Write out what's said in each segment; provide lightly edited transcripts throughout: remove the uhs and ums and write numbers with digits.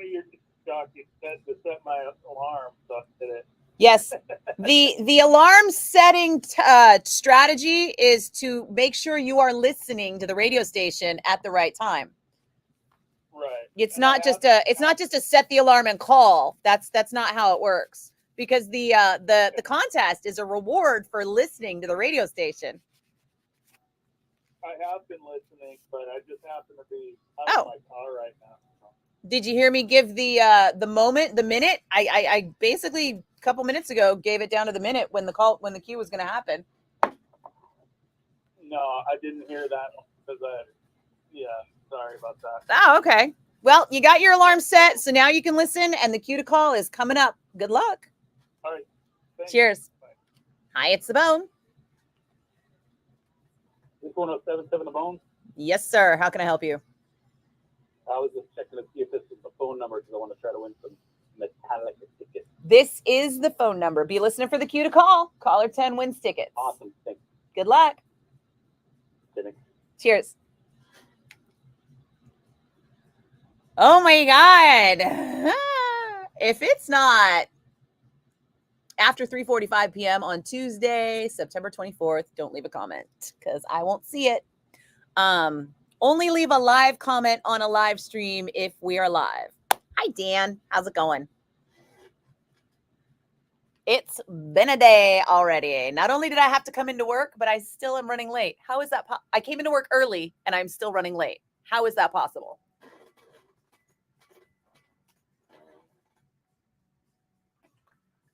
me your jockey to set my alarm so I did it. Yes. The alarm setting strategy is to make sure you are listening to the radio station at the right time. Right. It's not just to set the alarm and call. That's not how it works. Because the contest is a reward for listening to the radio station. I have been listening, but I just happen to be out of my car right now. So. Did you hear me give the minute? I basically a couple minutes ago gave it down to the minute when the cue was going to happen. No, I didn't hear that because sorry about that. Oh, okay. Well, you got your alarm set, so now you can listen, and the cue to call is coming up. Good luck. All right. Thanks. Cheers. Bye. Hi, it's the Bone. This 1077 The Bone? Yes, sir. How can I help you? I was just checking to see if this is the phone number because I want to try to win some Metallica tickets. This is the phone number. Be listening for the cue to call. Caller 10 wins tickets. Awesome. Thanks. Good luck. Thanks. Cheers. Oh my God. If it's not after 3:45 p.m. on Tuesday, September 24th, don't leave a comment because I won't see it. Only leave a live comment on a live stream if we are live. Hi, Dan. How's it going? It's been a day already. Not only did I have to come into work, but I still am running late. How is that? I came into work early and I'm still running late. How is that possible?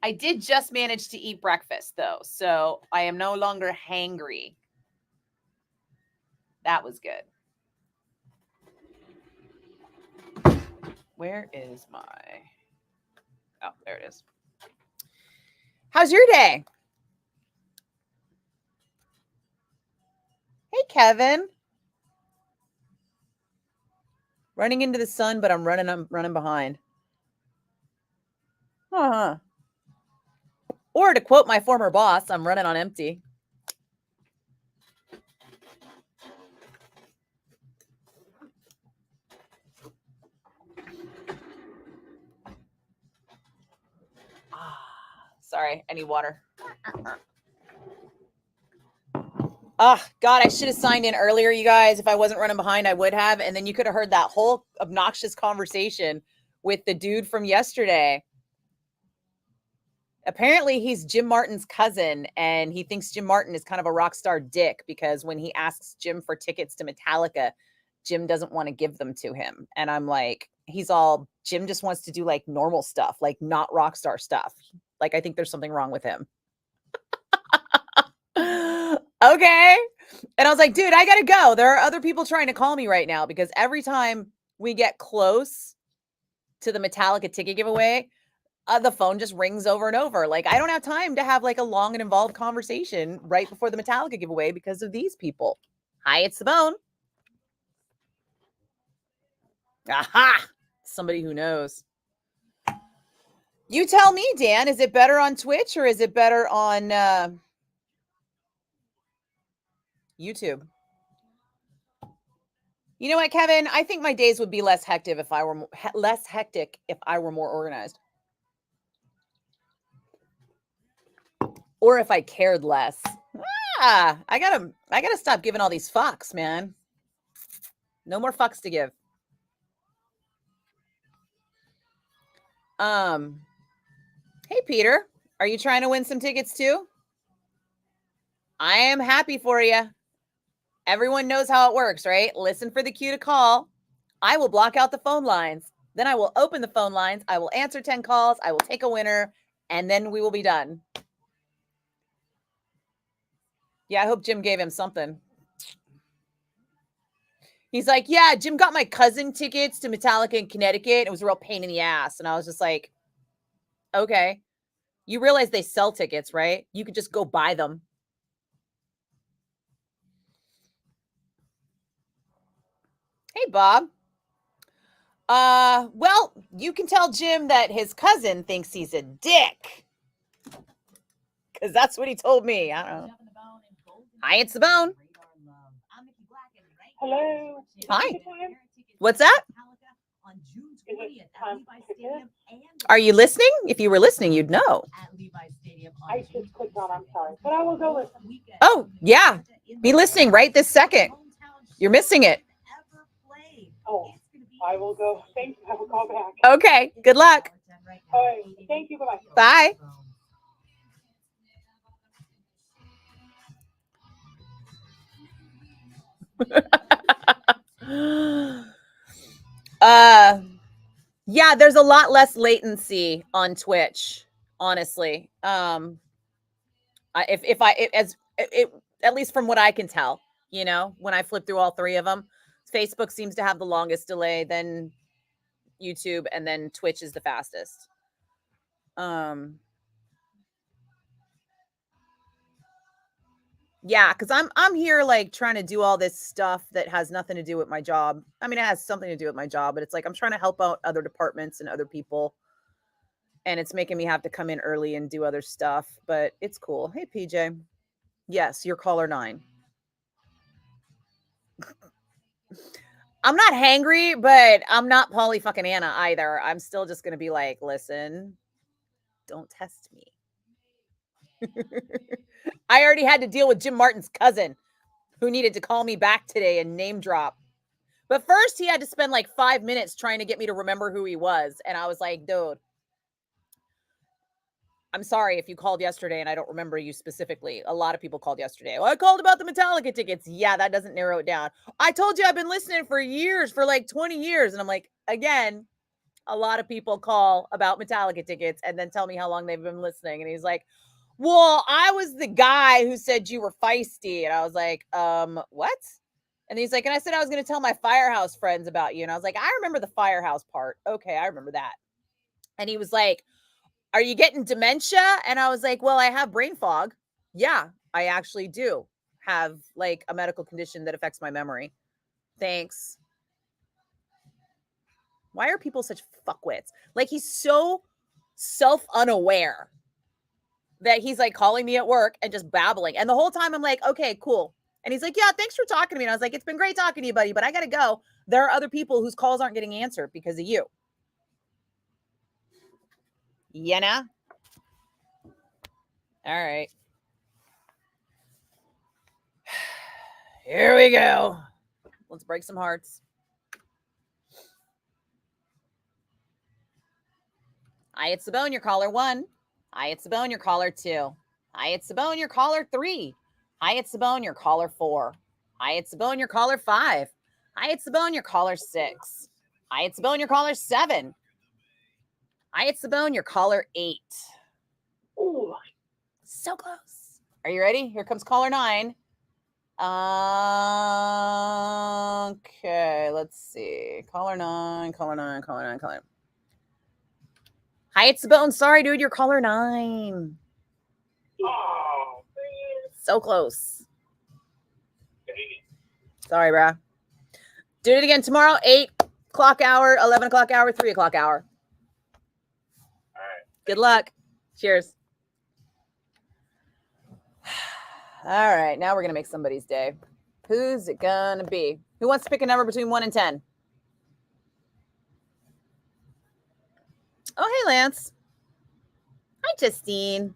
I did just manage to eat breakfast, though, so I am no longer hangry. That was good. Where is my... Oh, there it is. How's your day? Hey, Kevin. Running into the sun, but I'm running behind. Uh-huh. Or to quote my former boss, I'm running on empty. Sorry, I need water. Oh, God, I should have signed in earlier, you guys. If I wasn't running behind, I would have. And then you could have heard that whole obnoxious conversation with the dude from yesterday. Apparently, he's Jim Martin's cousin, and he thinks Jim Martin is kind of a rock star dick because when he asks Jim for tickets to Metallica, Jim doesn't want to give them to him. And I'm like, Jim just wants to do like normal stuff, like not rock star stuff. Like, I think there's something wrong with him. Okay. And I was like, dude, I got to go. There are other people trying to call me right now because every time we get close to the Metallica ticket giveaway, the phone just rings over and over. Like, I don't have time to have like a long and involved conversation right before the Metallica giveaway because of these people. Hi, it's the Bone. Aha! Somebody who knows. You tell me, Dan, is it better on Twitch or is it better on YouTube? You know what, Kevin? I think my days would be less hectic if I were more organized. Or if I cared less. I gotta stop giving all these fucks, man. No more fucks to give. Hey, Peter, are you trying to win some tickets too? I am happy for you. Everyone knows how it works, right? Listen for the cue to call. I will block out the phone lines. Then I will open the phone lines. I will answer 10 calls. I will take a winner, and then we will be done. Yeah, I hope Jim gave him something. He's like, yeah, Jim got my cousin tickets to Metallica in Connecticut. It was a real pain in the ass. And I was just like, okay. You realize they sell tickets, right? You could just go buy them. Hey, Bob. Well, you can tell Jim that his cousin thinks he's a dick. Because that's what he told me. I don't know. Hi, it's the Bone. Hello. Hi. What's that? it time for tickets? Are you listening? If you were listening, you'd know. I just clicked on, I'm sorry. But I will go listen. Oh, yeah. Be listening right this second. You're missing it. Oh, I will go. Thank you. I will call back. Okay. Good luck. All right. Thank you. Bye-bye. Bye. Yeah, there's a lot less latency on Twitch, honestly. At least from what I can tell, when I flip through all three of them, Facebook seems to have the longest delay, then YouTube, and then Twitch is the fastest. Yeah, because I'm here like trying to do all this stuff that has nothing to do with my job. I mean, it has something to do with my job, but it's like I'm trying to help out other departments and other people. And it's making me have to come in early and do other stuff, but it's cool. Hey, PJ. Yes, you're caller 9. I'm not hangry, but I'm not Polly fucking Anna either. I'm still just going to be like, listen, don't test me. I already had to deal with Jim Martin's cousin who needed to call me back today and name drop. But first he had to spend like 5 minutes trying to get me to remember who he was. And I was like, dude, I'm sorry if you called yesterday and I don't remember you specifically. A lot of people called yesterday. Well, I called about the Metallica tickets. Yeah, that doesn't narrow it down. I told you I've been listening for years, for like 20 years. And I'm like, again, a lot of people call about Metallica tickets and then tell me how long they've been listening. And he's like, well, I was the guy who said you were feisty. And I was like, what? And he's like, and I said I was going to tell my Firehouse friends about you. And I was like, I remember the Firehouse part. Okay, I remember that. And he was like, are you getting dementia? And I was like, well, I have brain fog. Yeah, I actually do have like a medical condition that affects my memory. Thanks. Why are people such fuckwits? Like, he's so self-unaware that he's like calling me at work and just babbling. And the whole time I'm like, okay, cool. And he's like, yeah, thanks for talking to me. And I was like, it's been great talking to you, buddy, but I got to go. There are other people whose calls aren't getting answered because of you. Yenna. All right. Here we go. Let's break some hearts. Hi, it's Sabone, your caller 1. Hi, it's Sabone, your caller 2. Hi, it's Sabone, your caller 3. Hi, it's Sabone, your caller 4. Hi, it's Sabone, your caller 5. Hi, it's Sabone, your caller 6. Hi, it's Sabone, your caller 7. Hi, it's Sabone, your caller 8. Oh, so close. Are you ready? Here comes caller 9. Okay, let's see. Caller 9. Hi, it's Sabone. Sorry, dude, you're caller 9. oh, man. So close. Sorry, brah. Do it again tomorrow, 8 o'clock hour, 11 o'clock hour, 3 o'clock hour. All right. Good luck. Cheers. All right, now we're going to make somebody's day. Who's it going to be? Who wants to pick a number between 1 and 10? Oh, hey, Lance. Hi, Justine.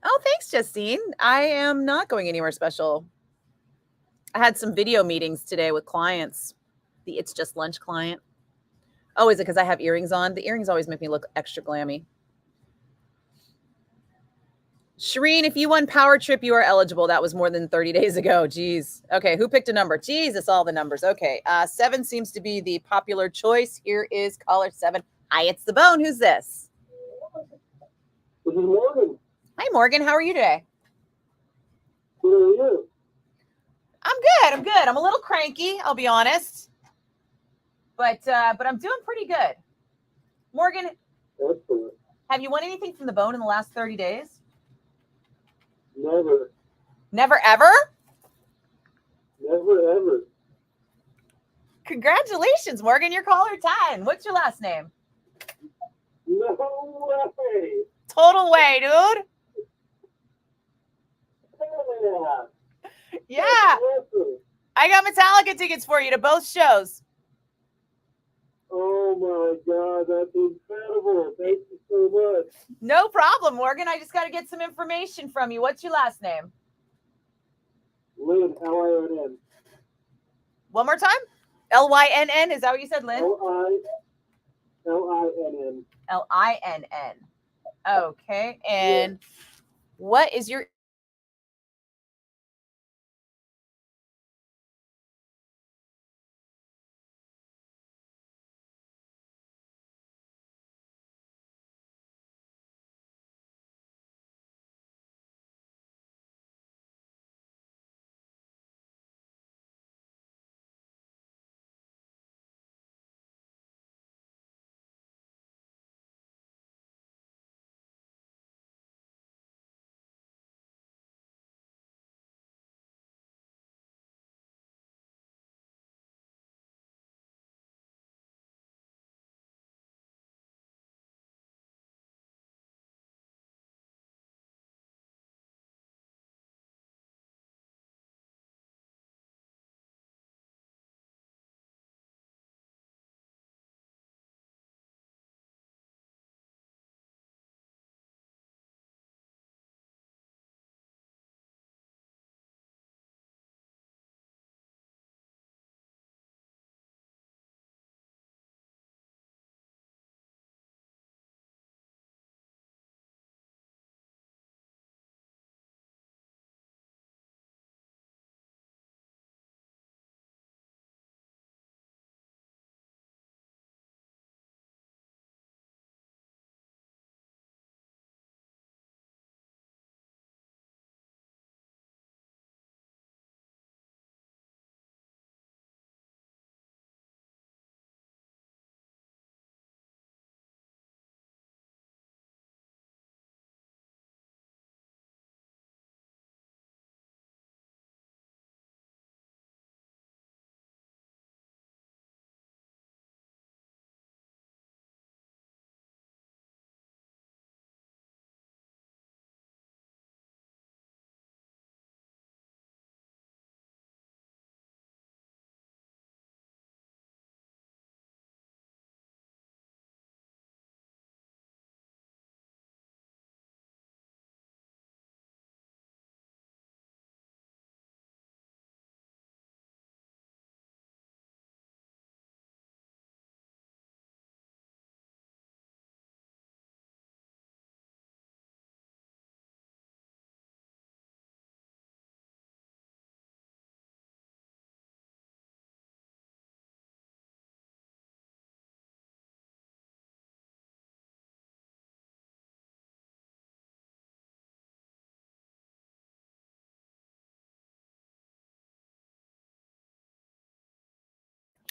Oh, thanks, Justine. I am not going anywhere special. I had some video meetings today with clients. The It's Just Lunch client. Oh, is it because I have earrings on? The earrings always make me look extra glammy. Shireen, if you won Power Trip, you are eligible. That was more than 30 days ago. Jeez. Okay, who picked a number? Jesus, all the numbers. Okay, 7 seems to be the popular choice. Here is caller 7. Hi, it's the Bone. Who's this? This is Morgan. Hi, Morgan. How are you today? Who are you? I'm good. I'm a little cranky, I'll be honest. But I'm doing pretty good. Morgan, Excellent. have you won anything from the Bone in the last 30 days? Never. Never ever? Never, ever. Congratulations, Morgan. You're caller 10. What's your last name? No way. Total way, dude. Yeah. Yeah. I got Metallica tickets for you to both shows. my God, that's incredible. Thank you so much. No problem, Morgan. I just got to get some information from you. What's your last name? Lynn, Linn. One more time? Lynn? Is that what you said, Lynn? Linn. Linn. Okay. And what is your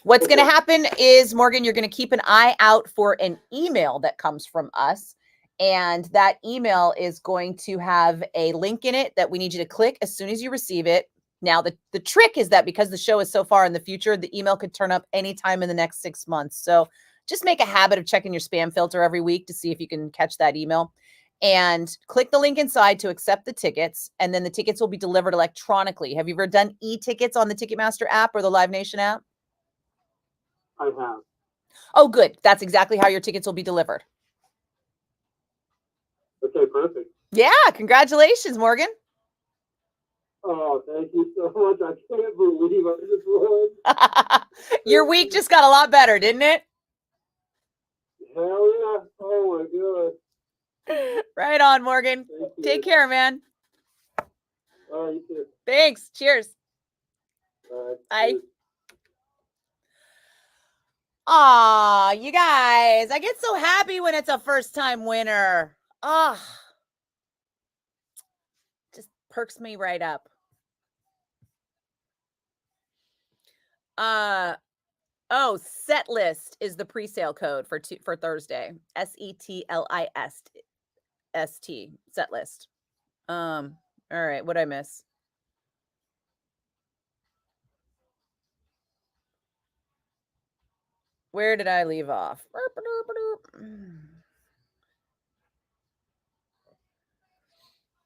What's going to happen is, Morgan, you're going to keep an eye out for an email that comes from us. And that email is going to have a link in it that we need you to click as soon as you receive it. Now, the trick is that because the show is so far in the future, the email could turn up anytime in the next 6 months. So just make a habit of checking your spam filter every week to see if you can catch that email. And click the link inside to accept the tickets. And then the tickets will be delivered electronically. Have you ever done e-tickets on the Ticketmaster app or the Live Nation app? I have. Oh, good. That's exactly how your tickets will be delivered. Okay, perfect. Yeah, congratulations, Morgan. Oh, thank you so much. I can't believe I just won. Your week just got a lot better, didn't it? Hell yeah. Oh my God. Right on, Morgan. Take care, man. All right, you too. Thanks. Cheers. All right. Bye. Aw, you guys, I get so happy when it's a first-time winner. Ah, just perks me right up. Oh, set list is the pre-sale code for Thursday. SETLIST. Set list. All right, what'd I miss? Where did I leave off?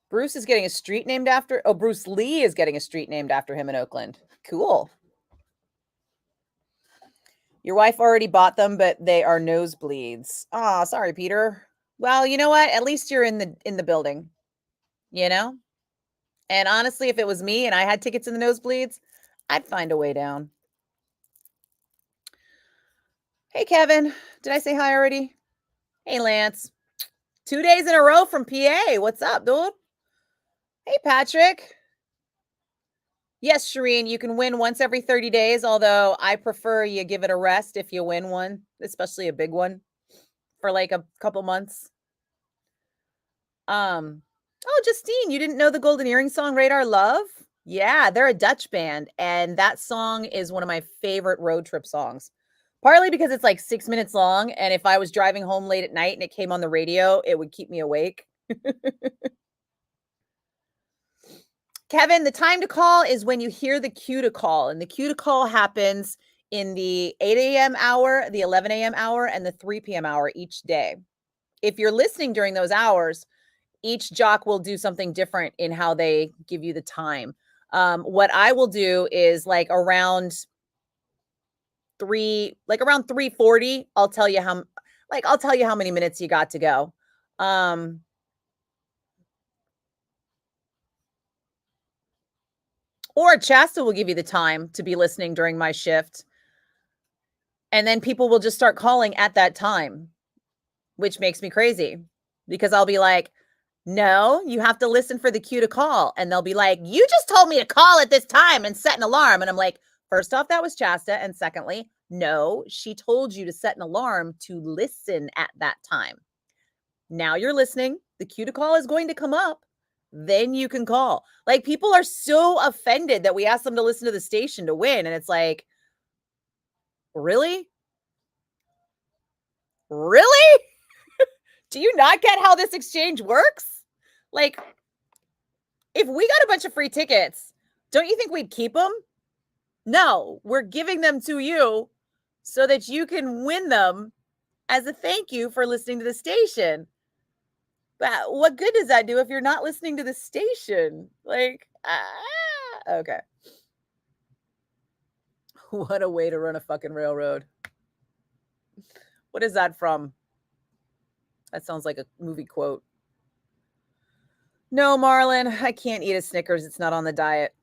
Bruce is getting a street named after. Oh, Bruce Lee is getting a street named after him in Oakland. Cool. Your wife already bought them, but they are nosebleeds. Oh, sorry, Peter. Well, you know what? At least you're in the building, you know? And honestly, if it was me and I had tickets in the nosebleeds, I'd find a way down. Hey, Kevin. Did I say hi already? Hey, Lance. 2 days in a row from PA. What's up, dude? Hey, Patrick. Yes, Shireen, you can win once every 30 days, although I prefer you give it a rest if you win one, especially a big one, for like a couple months. Oh, Justine, you didn't know the Golden Earring song Radar Love? Yeah, they're a Dutch band, and that song is one of my favorite road trip songs. Partly because it's like 6 minutes long, and if I was driving home late at night and it came on the radio, it would keep me awake. Kevin, the time to call is when you hear the cue to call, and the cue to call happens in the 8 a.m. hour, the 11 a.m. hour, and the 3 p.m. hour each day. If you're listening during those hours, each jock will do something different in how they give you the time. What I will do is like around 340, I'll tell you how many minutes you got to go. Or Shasta will give you the time to be listening during my shift. And then people will just start calling at that time, which makes me crazy because I'll be like, no, you have to listen for the cue to call. And they'll be like, you just told me to call at this time and set an alarm. And I'm like, first off, that was Shasta. And secondly, no, she told you to set an alarm to listen at that time. Now you're listening. The cue to call is going to come up. Then you can call. Like, people are so offended that we ask them to listen to the station to win. And it's like, really? Really? Do you not get how this exchange works? Like, if we got a bunch of free tickets, don't you think we'd keep them? No, we're giving them to you so that you can win them as a thank you for listening to the station. But what good does that do if you're not listening to the station? Like, okay. What a way to run a fucking railroad. What is that from? That sounds like a movie quote. No, Marlon, I can't eat a Snickers. It's not on the diet.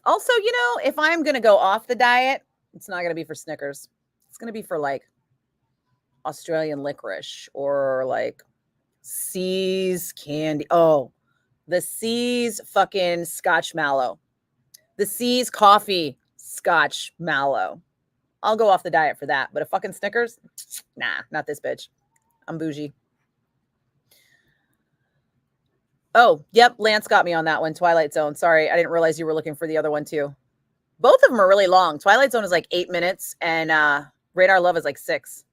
Also, you know, if I'm going to go off the diet, it's not going to be for Snickers. It's going to be for like Australian licorice or like See's candy. Oh, the See's fucking Scotch mallow. The See's coffee Scotch mallow. I'll go off the diet for that. But a fucking Snickers? Nah, not this bitch. I'm bougie. Oh, yep. Lance got me on that one. Twilight Zone. Sorry, I didn't realize you were looking for the other one too. Both of them are really long. Twilight Zone is like 8 minutes and Radar Love is like 6.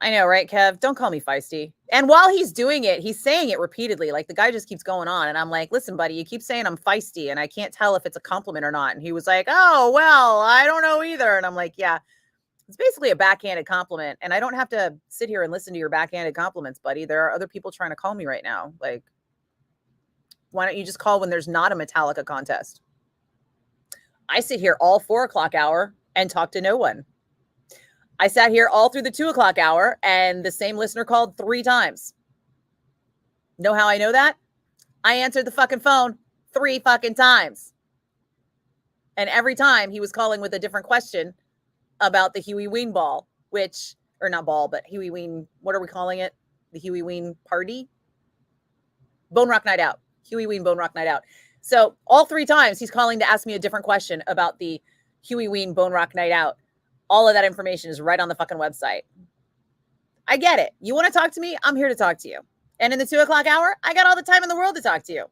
I know, right, Kev? Don't call me feisty. And while he's doing it, he's saying it repeatedly. Like, the guy just keeps going on. And I'm like, listen, buddy, you keep saying I'm feisty and I can't tell if it's a compliment or not. And he was like, oh, well, I don't know either. And I'm like, yeah, it's basically a backhanded compliment. And I don't have to sit here and listen to your backhanded compliments, buddy. There are other people trying to call me right now. Like, why don't you just call when there's not a Metallica contest? I sit here all 4 o'clock hour and talk to no one. I sat here all through the 2 o'clock hour and the same listener called 3 times. Know how I know that? I answered the fucking phone 3 fucking times. And every time he was calling with a different question about the Huey Ween ball, or not ball, but Huey Ween, what are we calling it? The Huey Ween party? Bone Rock Night Out. Huey Ween Bone Rock Night Out. So all 3 times he's calling to ask me a different question about the Huey Ween Bone Rock Night Out. All of that information is right on the fucking website. I get it. You want to talk to me? I'm here to talk to you. And in the 2 o'clock hour, I got all the time in the world to talk to you.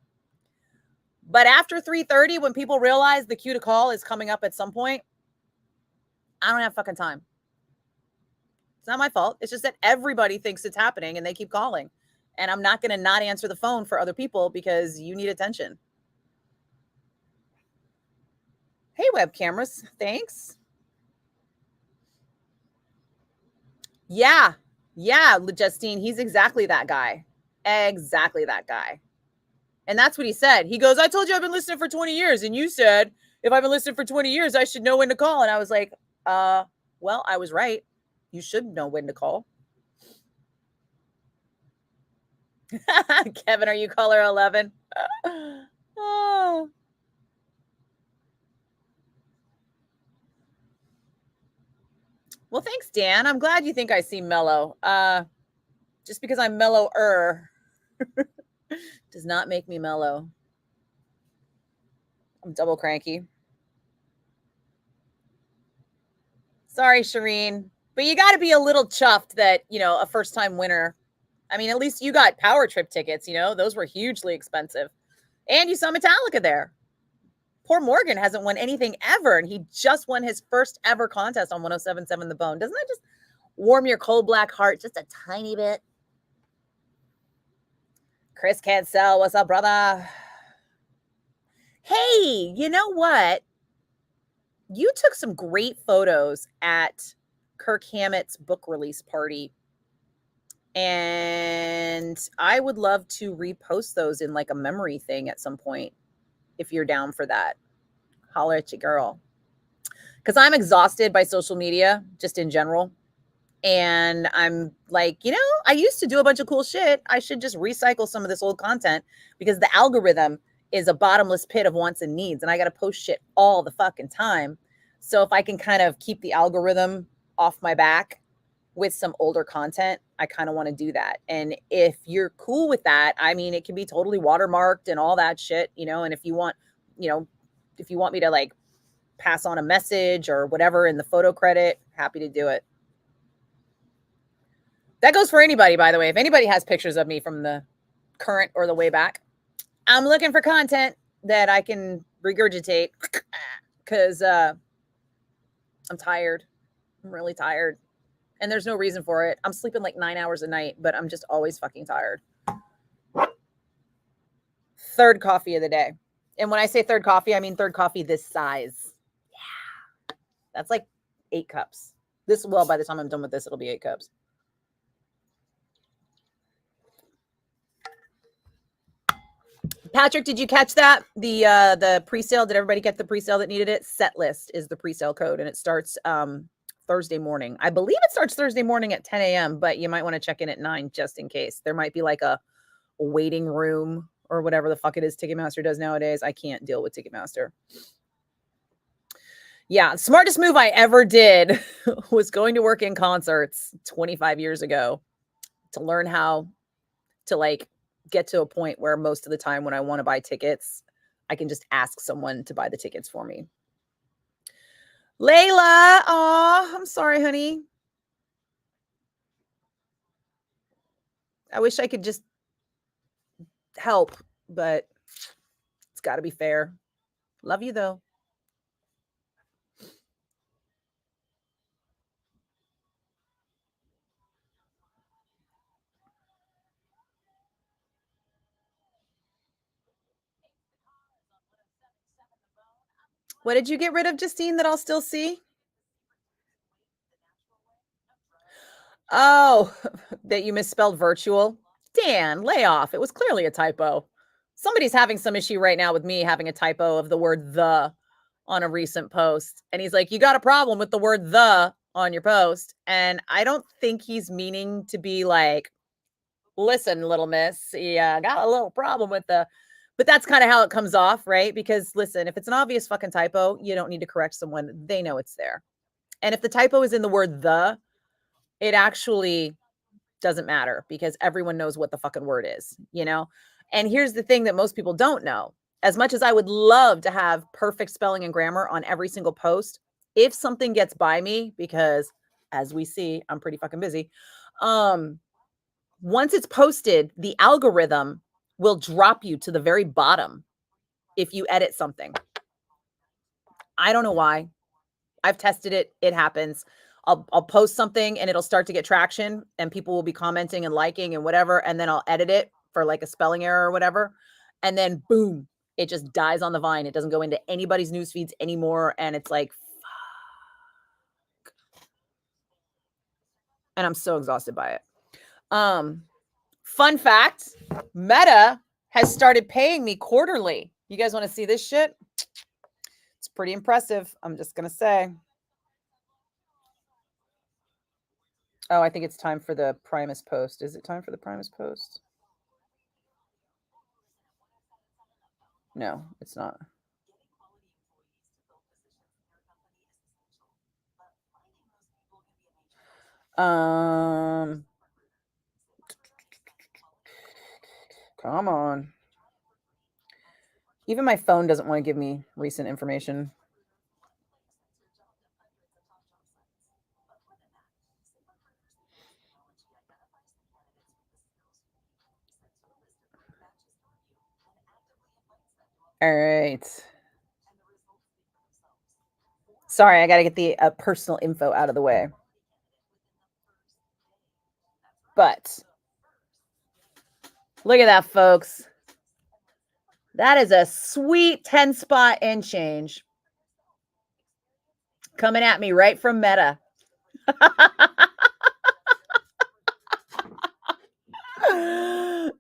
But after 3:30, when people realize the cue to call is coming up at some point, I don't have fucking time. It's not my fault. It's just that everybody thinks it's happening and they keep calling. And I'm not going to not answer the phone for other people because you need attention. Hey, web cameras. Thanks. Yeah, Justine, he's exactly that guy. Exactly that guy. And that's what he said. He goes, I told you I've been listening for 20 years. And you said If I've been listening for 20 years, I should know when to call. And I was like, well, I was right. You should know when to call. Kevin, are you caller 11? Oh. Well, thanks, Dan. I'm glad you think I seem mellow. Just because I'm mellower does not make me mellow. I'm double cranky. Sorry, Shireen. But you got to be a little chuffed that, a first-time winner. I mean, at least you got Power Trip tickets, Those were hugely expensive. And you saw Metallica there. Poor Morgan hasn't won anything ever, and he just won his first ever contest on 107.7 The Bone. Doesn't that just warm your cold black heart just a tiny bit? Chris Cancel, what's up, brother? Hey, you know what? You took some great photos at Kirk Hammett's book release party. And I would love to repost those in like a memory thing at some point. If you're down for that, holler at your girl. Because I'm exhausted by social media, just in general. And I'm like, I used to do a bunch of cool shit. I should just recycle some of this old content because the algorithm is a bottomless pit of wants and needs. And I got to post shit all the fucking time. So if I can kind of keep the algorithm off my back with some older content, I kind of want to do that. And if you're cool with that, I mean, it can be totally watermarked and all that shit, and if you want, if you want me to like pass on a message or whatever in the photo credit, happy to do it. That goes for anybody, by the way. If anybody has pictures of me from the current or the way back, I'm looking for content that I can regurgitate because I'm tired. I'm really tired. And there's no reason for it. I'm sleeping like 9 hours a night, but I'm just always fucking tired. Third coffee of the day. And when I say third coffee, I mean third coffee this size. Yeah. That's like 8 cups. By the time I'm done with this, it'll be 8 cups. Patrick, did you catch that? The pre-sale, did everybody get the pre-sale that needed it? Set list is the pre-sale code, and it starts Thursday morning. I believe it starts Thursday morning at 10 a.m., but you might want to check in at 9 just in case. There might be like a waiting room or whatever the fuck it is Ticketmaster does nowadays. I can't deal with Ticketmaster. Yeah, smartest move I ever did was going to work in concerts 25 years ago to learn how to like get to a point where most of the time when I want to buy tickets, I can just ask someone to buy the tickets for me. Layla, oh, I'm sorry, honey. I wish I could just help, but it's got to be fair. Love you, though. What did you get rid of, Justine, that I'll still see? Oh, that you misspelled virtual. Dan, lay off. It was clearly a typo. Somebody's having some issue right now with me having a typo of the word the on a recent post. And he's like, you got a problem with the word the on your post. And I don't think he's meaning to be like, listen, little miss, yeah, got a little problem with but that's kind of how it comes off, right? Because listen, if it's an obvious fucking typo, you don't need to correct someone. They know it's there. And if the typo is in the word the, it actually doesn't matter because everyone knows what the fucking word is, And here's the thing that most people don't know. As much as I would love to have perfect spelling and grammar on every single post, if something gets by me, because as we see, I'm pretty fucking busy. Once it's posted, the algorithm will drop you to the very bottom if you edit something. I don't know why. I've tested it. It happens. I'll post something and it'll start to get traction and people will be commenting and liking and whatever. And then I'll edit it for like a spelling error or whatever. And then boom, it just dies on the vine. It doesn't go into anybody's news feeds anymore. And it's like, fuck. And I'm so exhausted by it. Fun fact, Meta has started paying me quarterly. You guys want to see this shit? It's pretty impressive. I'm just going to say. Oh, I think it's time for the Primus post. Is it time for the Primus post? No, it's not. Come on. Even my phone doesn't want to give me recent information. All right. Sorry, I got to get the personal info out of the way. But look at that, folks. That is a sweet 10 spot and change coming at me right from Meta.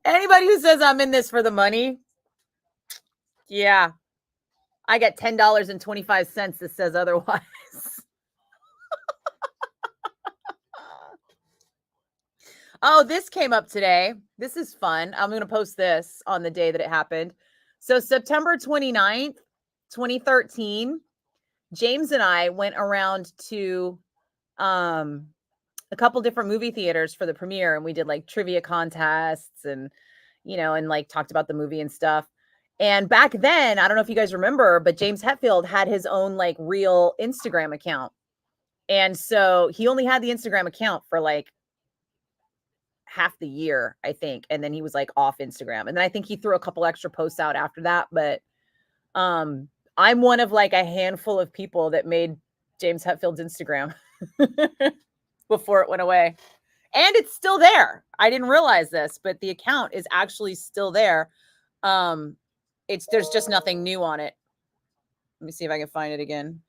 Anybody who says I'm in this for the money, yeah, I get $10.25 that says otherwise. Oh, this came up today. This is fun. I'm going to post this on the day that it happened. So September 29th, 2013, James and I went around to a couple different movie theaters for the premiere, and we did like trivia contests and, and like talked about the movie and stuff. And back then, I don't know if you guys remember, but James Hetfield had his own like real Instagram account. And so he only had the Instagram account for like half the year, I think. And then he was like off Instagram. And then I think he threw a couple extra posts out after that. But I'm one of like a handful of people that made James Hetfield's Instagram before it went away. And it's still there. I didn't realize this, but the account is actually still there. There's just nothing new on it. Let me see if I can find it again.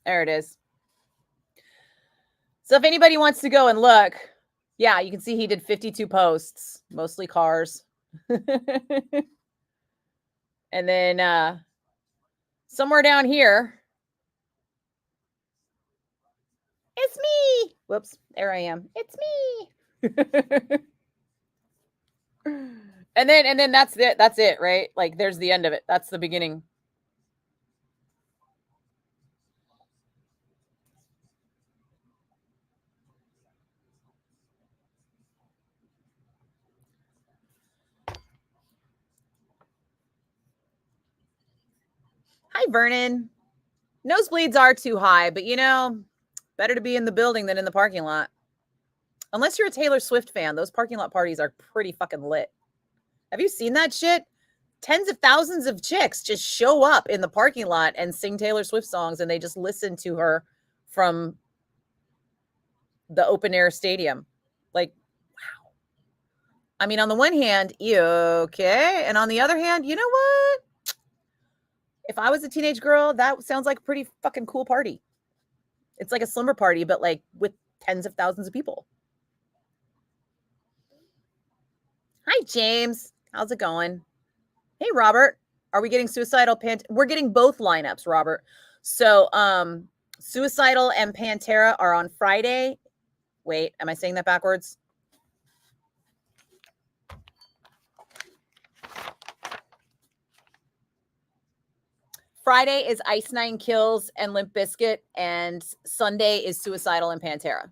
There it is. So if anybody wants to go and look, yeah, you can see he did 52 posts, mostly cars. And then somewhere down here, it's me. Whoops, there I am. It's me. And then that's it. That's it, right? Like there's the end of it. That's the beginning. Hi, Vernon. Nosebleeds are too high, but better to be in the building than in the parking lot. Unless you're a Taylor Swift fan, those parking lot parties are pretty fucking lit. Have you seen that shit? Tens of thousands of chicks just show up in the parking lot and sing Taylor Swift songs, and they just listen to her from the open air stadium. Like, wow. I mean, on the one hand, okay. And on the other hand, you know what? If I was a teenage girl, that sounds like a pretty fucking cool party. It's like a slumber party, but like with tens of thousands of people. Hi, James. How's it going? Hey, Robert. Are we getting Suicidal We're getting both lineups, Robert. So Suicidal and Pantera are on Friday. Wait, am I saying that backwards? Friday is Ice Nine Kills and Limp Bizkit, and Sunday is Suicidal and Pantera.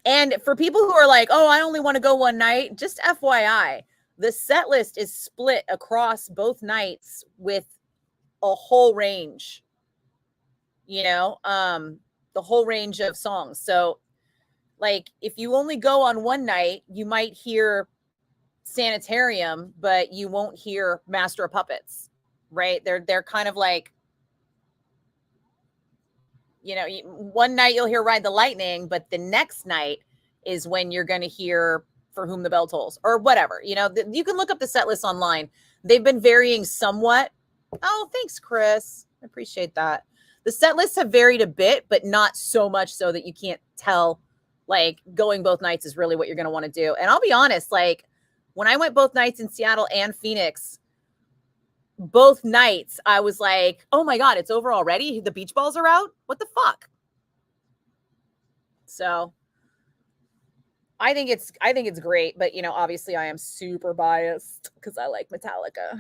And for people who are like, oh, I only want to go one night, just FYI, the set list is split across both nights with a whole range, the whole range of songs. So like if you only go on one night, you might hear Sanitarium, but you won't hear Master of Puppets, right? They're kind of like, one night you'll hear Ride the Lightning, but the next night is when you're going to hear For Whom the Bell Tolls or whatever. You can look up the set list online. They've been varying somewhat. Oh, thanks, Chris. I appreciate that. The set lists have varied a bit, but not so much so that you can't tell, like, going both nights is really what you're going to want to do. And I'll be honest, like, when I went both nights in Seattle and Phoenix, both nights I was like, oh my God, it's over already? The beach balls are out? What the fuck? So I think it's great, but, you know, obviously I am super biased because I like Metallica.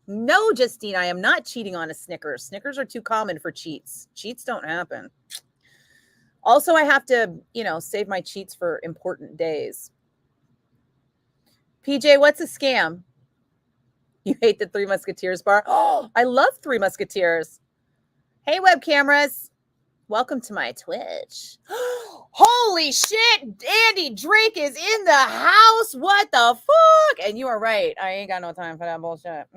No, Justine, I am not cheating on a Snickers. Snickers are too common for cheats. Cheats don't happen. Also, I have to, you know, save my cheats for important days. PJ, what's a scam? You hate the Three Musketeers bar? Oh, I love Three Musketeers. Hey, web cameras. Welcome to my Twitch. Holy shit, Andy Drake is in the house. What the fuck? And you are right. I ain't got no time for that bullshit.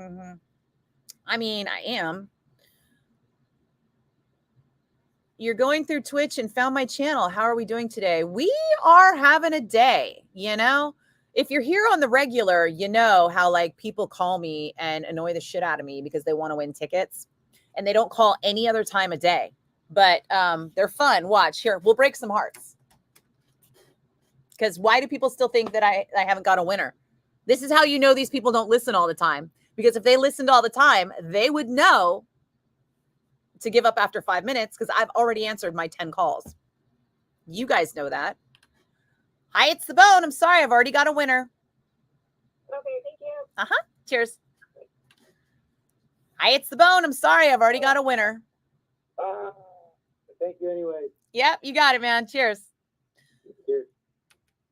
I mean, I am. You're going through Twitch and found my channel. How are we doing today? We are having a day, you know? If you're here on the regular, you know how, like, people call me and annoy the shit out of me because they want to win tickets. And they don't call any other time of day. But they're fun. Watch. Here, we'll break some hearts. Because why do people still think that I haven't got a winner? This is how you know these people don't listen all the time. Because if they listened all the time, they would know to give up after 5 minutes because I've already answered my 10 calls. You guys know that. Hi, it's the Bone. I'm sorry. I've already got a winner. Okay, thank you. Uh-huh. Cheers. Hi, it's the Bone. I'm sorry. I've already got a winner. Thank you anyway. Yep, you got it, man. Cheers. Cheers.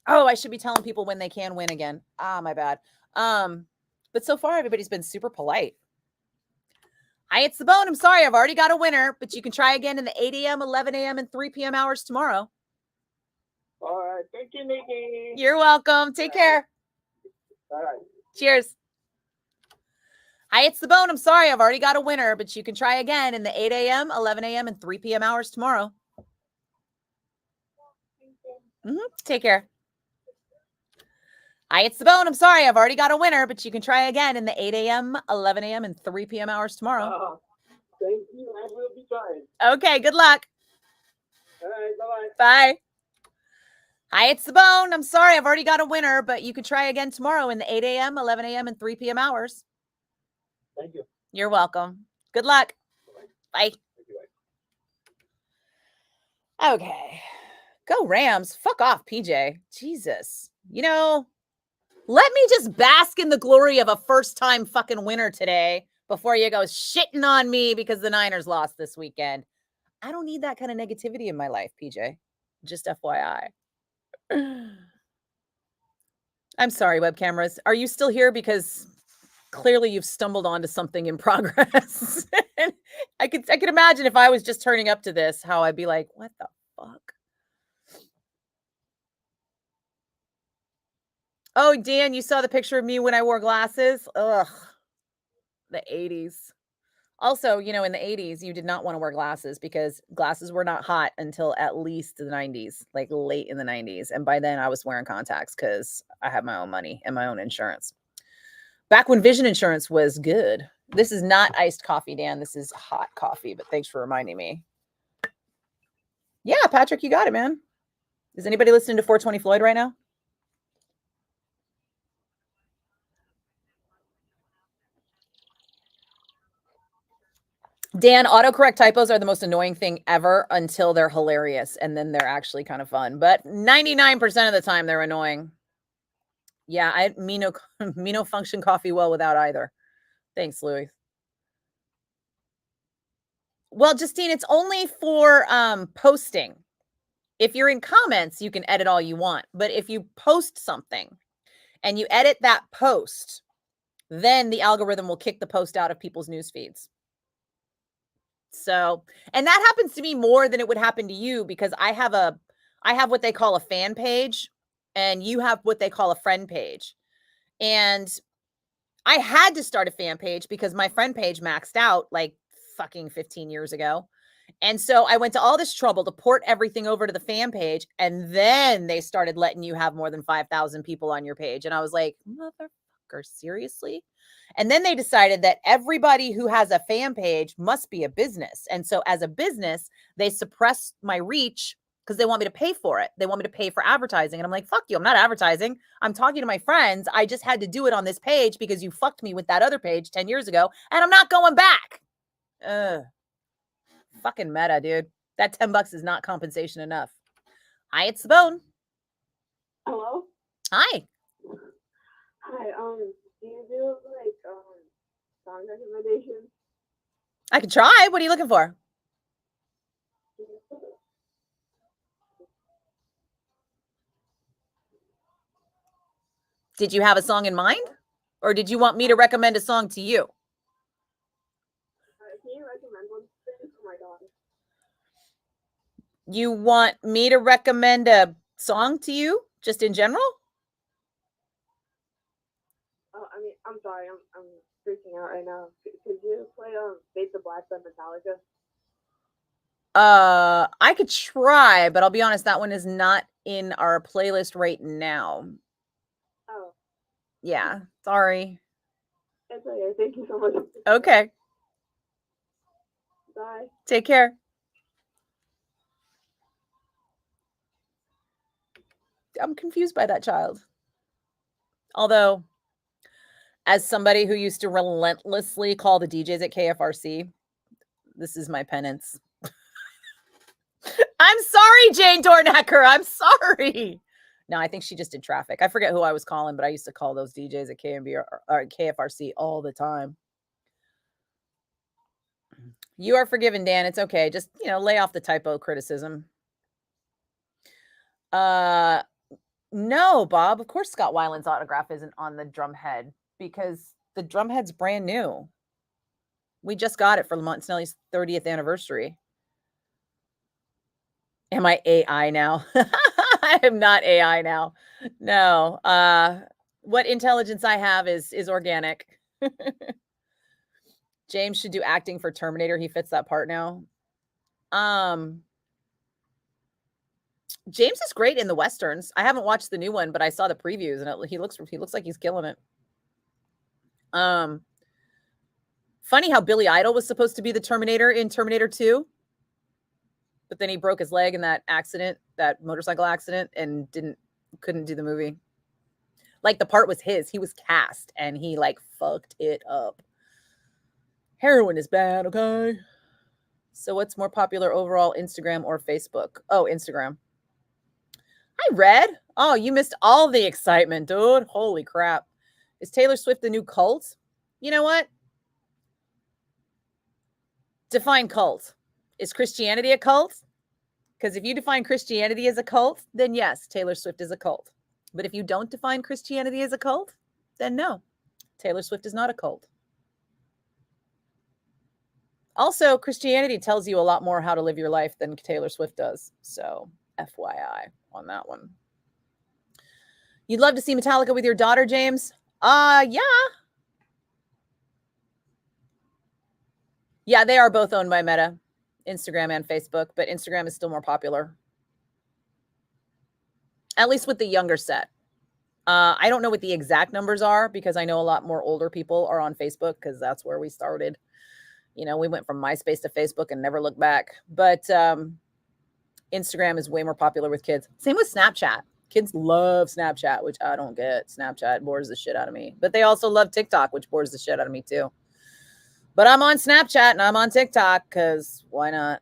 Oh, I should be telling people when they can win again. Ah, my bad. But so far, everybody's been super polite. Hi, it's the Bone. I'm sorry. I've already got a winner, but you can try again in the 8 a.m., 11 a.m., and 3 p.m. hours tomorrow. All right. Thank you, Nikki. You're welcome. Take care. All right. Cheers. Hi, it's the Bone. I'm sorry. I've already got a winner, but you can try again in the 8 a.m., 11 a.m., and 3 p.m. hours tomorrow. Take care. Hi, it's the Bone. I'm sorry. I've already got a winner, but you can try again in the 8 a.m., 11 a.m., and 3 p.m. hours tomorrow. Thank you. I will be trying. Okay, good luck. All right. Bye-bye. Bye. Hi, it's the Bone. I'm sorry. I've already got a winner, but you could try again tomorrow in the 8 a.m., 11 a.m., and 3 p.m. hours. Thank you. You're welcome. Good luck. Bye. Okay. Go Rams. Fuck off, PJ. Jesus. You know, let me just bask in the glory of a first-time fucking winner today before you go shitting on me because the Niners lost this weekend. I don't need that kind of negativity in my life, PJ. Just FYI. I'm sorry, web cameras. Are you still here? Because clearly you've stumbled onto something in progress. I could imagine if I was just turning up to this, how I'd be like, what the fuck? Oh, Dan, you saw the picture of me when I wore glasses? Ugh. The 80s. Also, you know, in the 80s, you did not want to wear glasses because glasses were not hot until at least the 90s, like late in the 90s. And by then I was wearing contacts because I had my own money and my own insurance. Back when vision insurance was good. This is not iced coffee, Dan. This is hot coffee, but thanks for reminding me. Yeah, Patrick, you got it, man. Is anybody listening to 420 Floyd right now? Dan, autocorrect typos are the most annoying thing ever until they're hilarious, and then they're actually kind of fun. But 99% of the time, they're annoying. Yeah, me no function coffee well without either. Thanks, Louis. Well, Justine, it's only for posting. If you're in comments, you can edit all you want. But if you post something and you edit that post, then the algorithm will kick the post out of people's news feeds. So, and that happens to me more than it would happen to you because I have what they call a fan page and you have what they call a friend page. And I had to start a fan page because my friend page maxed out like fucking 15 years ago. And so I went to all this trouble to port everything over to the fan page. And then they started letting you have more than 5,000 people on your page. And I was like, motherfucker. motherfucker. Seriously? And then they decided that everybody who has a fan page must be a business. And so as a business, they suppress my reach because they want me to pay for it. They want me to pay for advertising. And I'm like, fuck you. I'm not advertising. I'm talking to my friends. I just had to do it on this page because you fucked me with that other page 10 years ago. And I'm not going back. Fucking meta, dude. That $10 is not compensation enough. Hi, it's the bone. Hello? Hi. Hi, do you do like song recommendations? I can try. What are you looking for? Did you have a song in mind? Or did you want me to recommend a song to you? Can you recommend one thing for my daughter? You want me to recommend a song to you, just in general? Oh, I mean, I'm sorry, I'm freaking out right now. Could you play Fade to Black by Metallica? I could try, but I'll be honest, that one is not in our playlist right now. Oh. Yeah, sorry. It's okay, thank you so much. Okay. Bye. Take care. I'm confused by that child. Although, as somebody who used to relentlessly call the DJs at KFRC, this is my penance. I'm sorry, Jane Dornacker. I'm sorry. No, I think she just did traffic. I forget who I was calling, but I used to call those DJs at KMB or KFRC all the time. You are forgiven, Dan. It's okay. Just, lay off the typo criticism. No, Bob. Of course Scott Weiland's autograph isn't on the drumhead because the drumhead's brand new. We just got it for Montanelli's 30th anniversary. Am I AI now? I am not AI now. No. What intelligence I have is organic. James should do acting for Terminator. He fits that part now. James is great in the Westerns. I haven't watched the new one, but I saw the previews and he looks like he's killing it. Funny how Billy Idol was supposed to be the Terminator in Terminator 2. But then he broke his leg in that motorcycle accident, and couldn't do the movie. Like, the part was his. He was cast, and he, fucked it up. Heroin is bad, okay? So what's more popular overall, Instagram or Facebook? Oh, Instagram. Hi, Red. Oh, you missed all the excitement, dude. Holy crap. Is Taylor Swift the new cult? You know what? Define cult. Is Christianity a cult? Because if you define Christianity as a cult, then yes, Taylor Swift is a cult. But if you don't define Christianity as a cult, then no, Taylor Swift is not a cult. Also, Christianity tells you a lot more how to live your life than Taylor Swift does. So, FYI on that one. You'd love to see Metallica with your daughter, James? Yeah. Yeah, they are both owned by Meta. Instagram and Facebook, but Instagram is still more popular. At least with the younger set. I don't know what the exact numbers are because I know a lot more older people are on Facebook because that's where we started. We went from MySpace to Facebook and never looked back. But Instagram is way more popular with kids. Same with Snapchat. Kids love Snapchat, which I don't get. Snapchat bores the shit out of me. But they also love TikTok, which bores the shit out of me too. But I'm on Snapchat and I'm on TikTok because why not?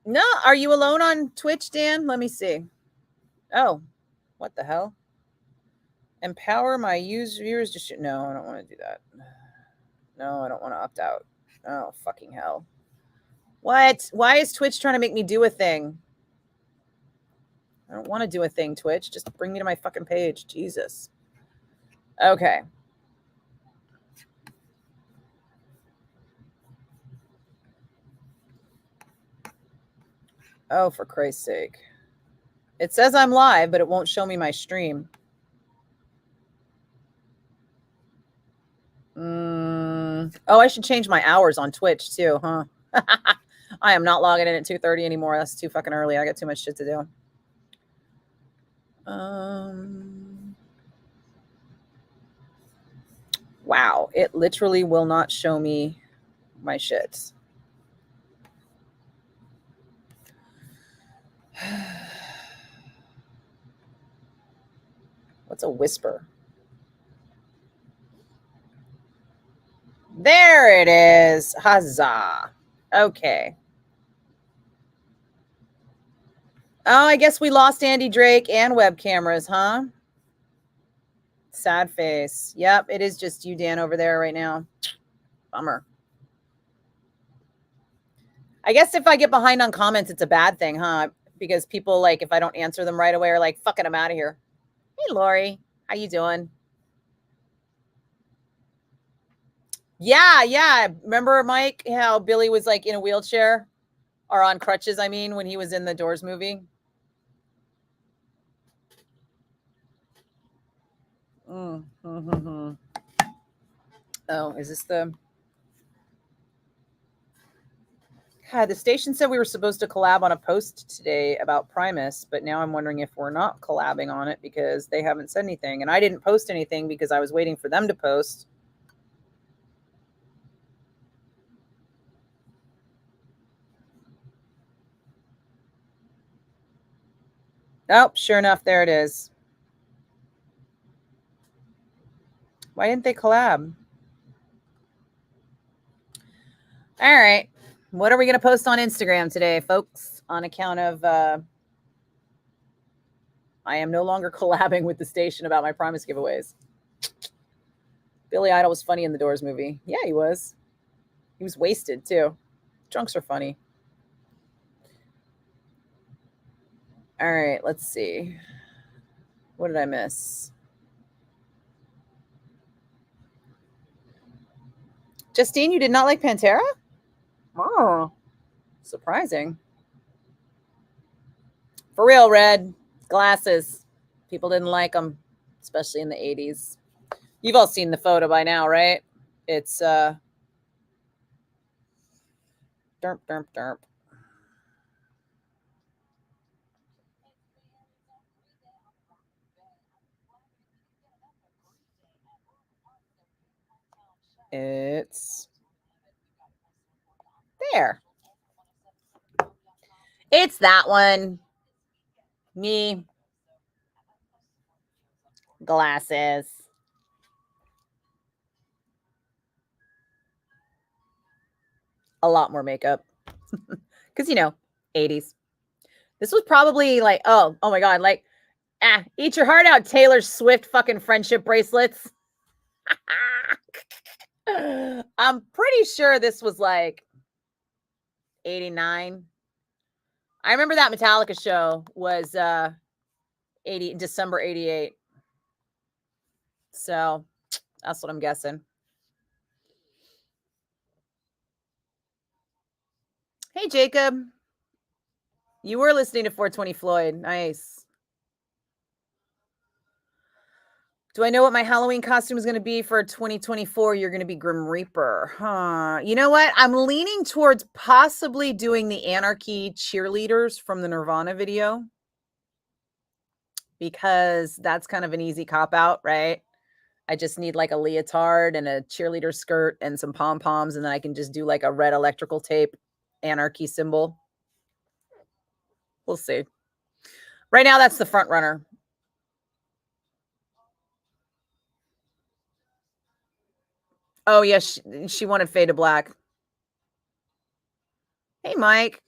No, are you alone on Twitch, Dan? Let me see. Oh, what the hell? Empower my viewers to shoot. No, I don't want to do that. No, I don't want to opt out. Oh, fucking hell. What? Why is Twitch trying to make me do a thing? I don't want to do a thing, Twitch. Just bring me to my fucking page. Jesus. Okay. Oh, for Christ's sake. It says I'm live, but it won't show me my stream. Oh, I should change my hours on Twitch too, huh? I am not logging in at 2:30 anymore. That's too fucking early. I got too much shit to do. Wow, it literally will not show me my shit. What's a whisper? There it is. Huzzah. Okay. Oh, I guess we lost Andy Drake and web cameras, huh? Sad face. Yep, it is just you, Dan, over there right now. Bummer. I guess if I get behind on comments, it's a bad thing, huh? Because people, like, if I don't answer them right away, are like, fucking, I'm out of here. Hey, Lori. How you doing? Yeah. Remember, Mike, how Billy was, like, in a wheelchair? Or on crutches, I mean, when he was in the Doors movie? Mm-hmm. Oh, is this the... God, the station said we were supposed to collab on a post today about Primus, but now I'm wondering if we're not collabing on it because they haven't said anything. And I didn't post anything because I was waiting for them to post. Oh, sure enough, there it is. Why didn't they collab? All right. What are we going to post on Instagram today, folks? On account of I am no longer collabing with the station about my Primus giveaways. Billy Idol was funny in the Doors movie. Yeah, he was. He was wasted, too. Drunks are funny. All right, let's see. What did I miss? Justine, you did not like Pantera? Oh, surprising. For real, Red. Glasses. People didn't like them, especially in the 80s. You've all seen the photo by now, right? It's derp. It's there. It's that one. Me. Glasses. A lot more makeup. Because, 80s. This was probably like, oh my God, like, eat your heart out, Taylor Swift fucking friendship bracelets. I'm pretty sure this was like 89. I remember that Metallica show was December 88. So that's what I'm guessing. Hey, Jacob. You were listening to 420 Floyd. Nice. Do I know what my Halloween costume is going to be for 2024? You're going to be Grim Reaper. Huh. You know what? I'm leaning towards possibly doing the Anarchy cheerleaders from the Nirvana video. Because that's kind of an easy cop-out, right? I just need like a leotard and a cheerleader skirt and some pom-poms, and then I can just do like a red electrical tape Anarchy symbol. We'll see. Right now, that's the front runner. Oh, yeah, she wanted Fade to Black. Hey, Mike.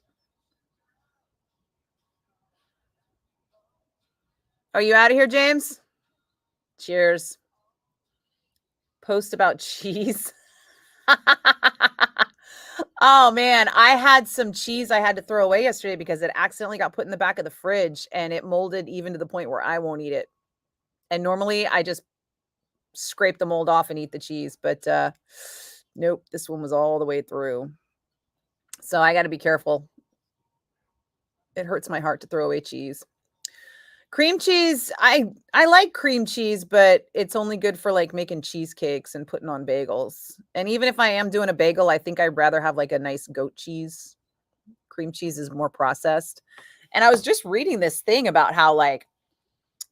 Are you out of here, James? Cheers. Post about cheese. Oh, man. I had some cheese I had to throw away yesterday because it accidentally got put in the back of the fridge and it molded even to the point where I won't eat it. And normally I just scrape the mold off and eat the cheese, but nope, this one was all the way through. So I got to be careful. It hurts my heart to throw away cheese. Cream cheese, I like cream cheese, but it's only good for like making cheesecakes and putting on bagels. And even if I am doing a bagel, I think I'd rather have like a nice goat cheese cream cheese is more processed. And I was just reading this thing about how like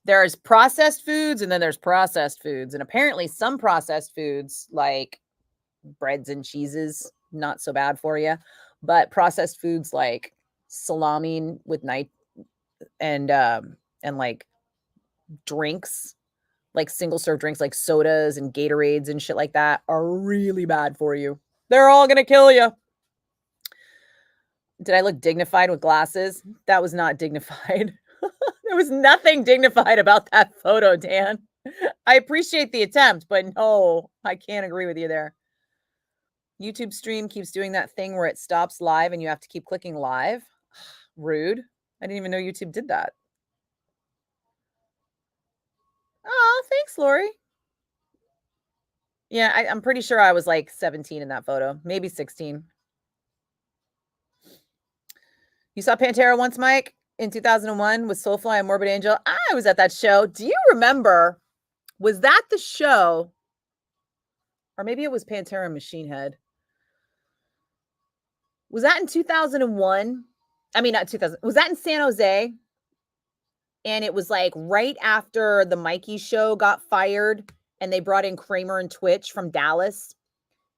there's processed foods and then there's processed foods. And apparently some processed foods like breads and cheeses, not so bad for you. But processed foods like salami with night and like drinks, like single serve drinks like sodas and Gatorades and shit like that are really bad for you. They're all going to kill you. Did I look dignified with glasses? That was not dignified. There was nothing dignified about that photo, Dan. I appreciate the attempt, but no, I can't agree with you there. YouTube stream keeps doing that thing where it stops live and you have to keep clicking live. Rude. I didn't even know YouTube did that. Oh, thanks, Lori. Yeah, I'm pretty sure I was like 17 in that photo, maybe 16. You saw Pantera once, Mike, in 2001 with Soulfly and Morbid Angel. I was at that show. Do you remember? Was that the show? Or maybe it was Pantera and Machine Head. Was that in 2001? I mean, not 2000. Was that in San Jose? And it was like right after the Mikey show got fired and they brought in Kramer and Twitch from Dallas.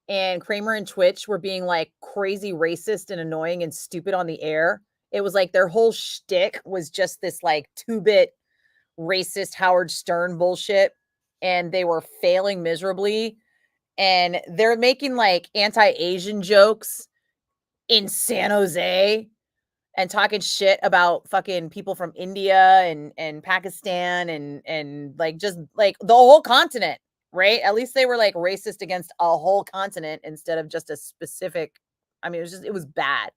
And Kramer and Twitch were being like crazy racist and annoying and stupid on the air. It was like their whole shtick was just this like 2-bit racist Howard Stern bullshit. And they were failing miserably. And they're making like anti-Asian jokes in San Jose and talking shit about fucking people from India and Pakistan and like just like the whole continent, right? At least they were like racist against a whole continent instead of just a specific. I mean, it was bad.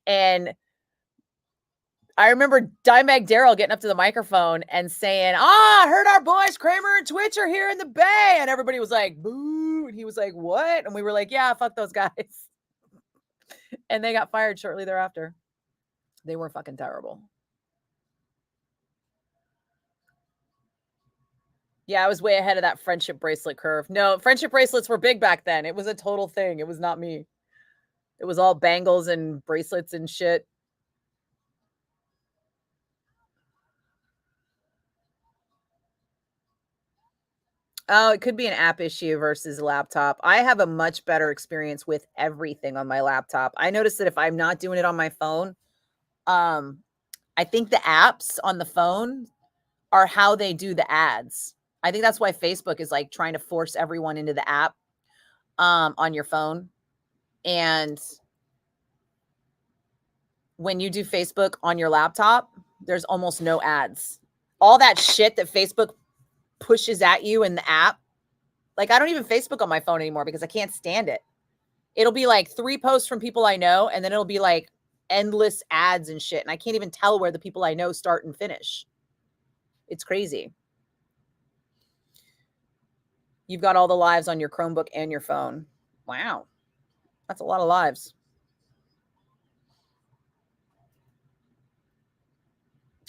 And I remember Dimebag Darrell getting up to the microphone and saying, I heard our boys Kramer and Twitch are here in the Bay. And everybody was like, boo. And he was like, what? And we were like, yeah, fuck those guys. And they got fired shortly thereafter. They were fucking terrible. Yeah, I was way ahead of that friendship bracelet curve. No, friendship bracelets were big back then. It was a total thing. It was not me. It was all bangles and bracelets and shit. Oh, it could be an app issue versus a laptop. I have a much better experience with everything on my laptop. I noticed that if I'm not doing it on my phone, I think the apps on the phone are how they do the ads. I think that's why Facebook is like trying to force everyone into the app on your phone. And when you do Facebook on your laptop, there's almost no ads. All that shit that Facebook pushes at you in the app. Like I don't even Facebook on my phone anymore because I can't stand it. It'll be like 3 posts from people I know, and then it'll be like endless ads and shit. And I can't even tell where the people I know start and finish. It's crazy. You've got all the lives on your Chromebook and your phone. Wow. That's a lot of lives.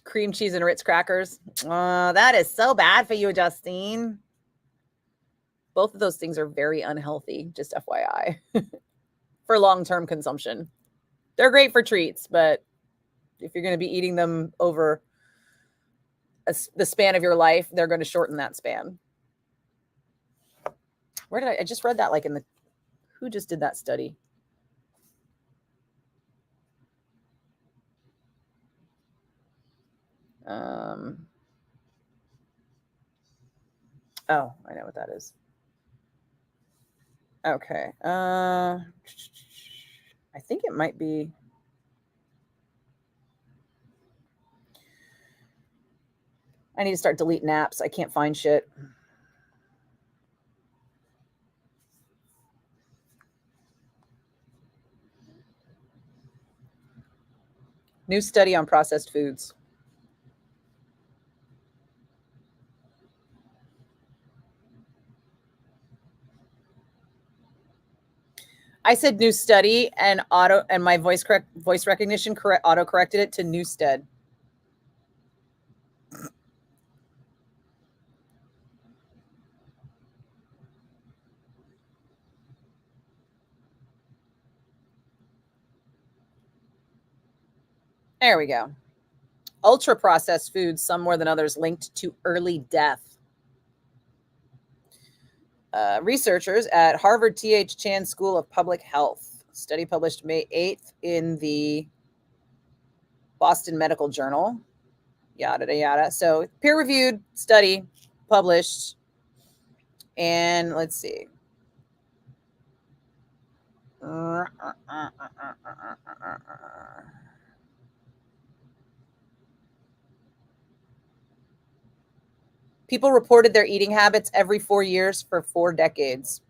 Cream cheese and Ritz crackers. That is so bad for you, Justine. Both of those things are very unhealthy, just FYI, for long-term consumption. They're great for treats, but if you're going to be eating them over the span of your life, they're going to shorten that span. Where did I just read that like in the, who just did that study? Oh, I know what that is. Okay. I think it might be. I need to start deleting apps. I can't find shit. New study on processed foods. I said new study and my voice recognition auto corrected it to Newstead. There we go. Ultra processed foods, some more than others, linked to early death. Researchers at Harvard T.H. Chan School of Public Health. Study published May 8th in the Boston Medical Journal. Yada, yada. So peer-reviewed study published. And let's see. People reported their eating habits every 4 years for 4 decades.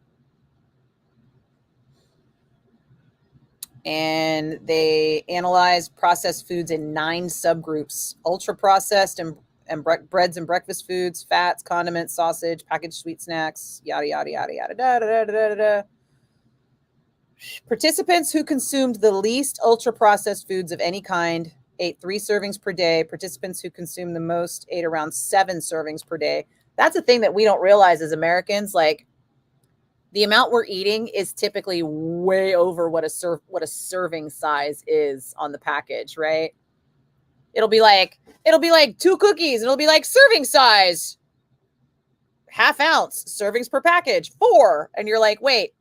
And they analyzed processed foods in 9 subgroups: ultra processed and breads and breakfast foods, fats, condiments, sausage, packaged sweet snacks, yada, yada, yada, yada, da, da, da, da, da. Participants who consumed the least ultra processed foods of any kind ate 3 servings per day. Participants who consumed the most ate around 7 servings per day. That's a thing that we don't realize as Americans. Like, the amount we're eating is typically way over what a serving size is on the package, right? It'll be like 2 cookies, and it'll be like serving size, ½ ounce, servings per package, 4. And you're like, wait,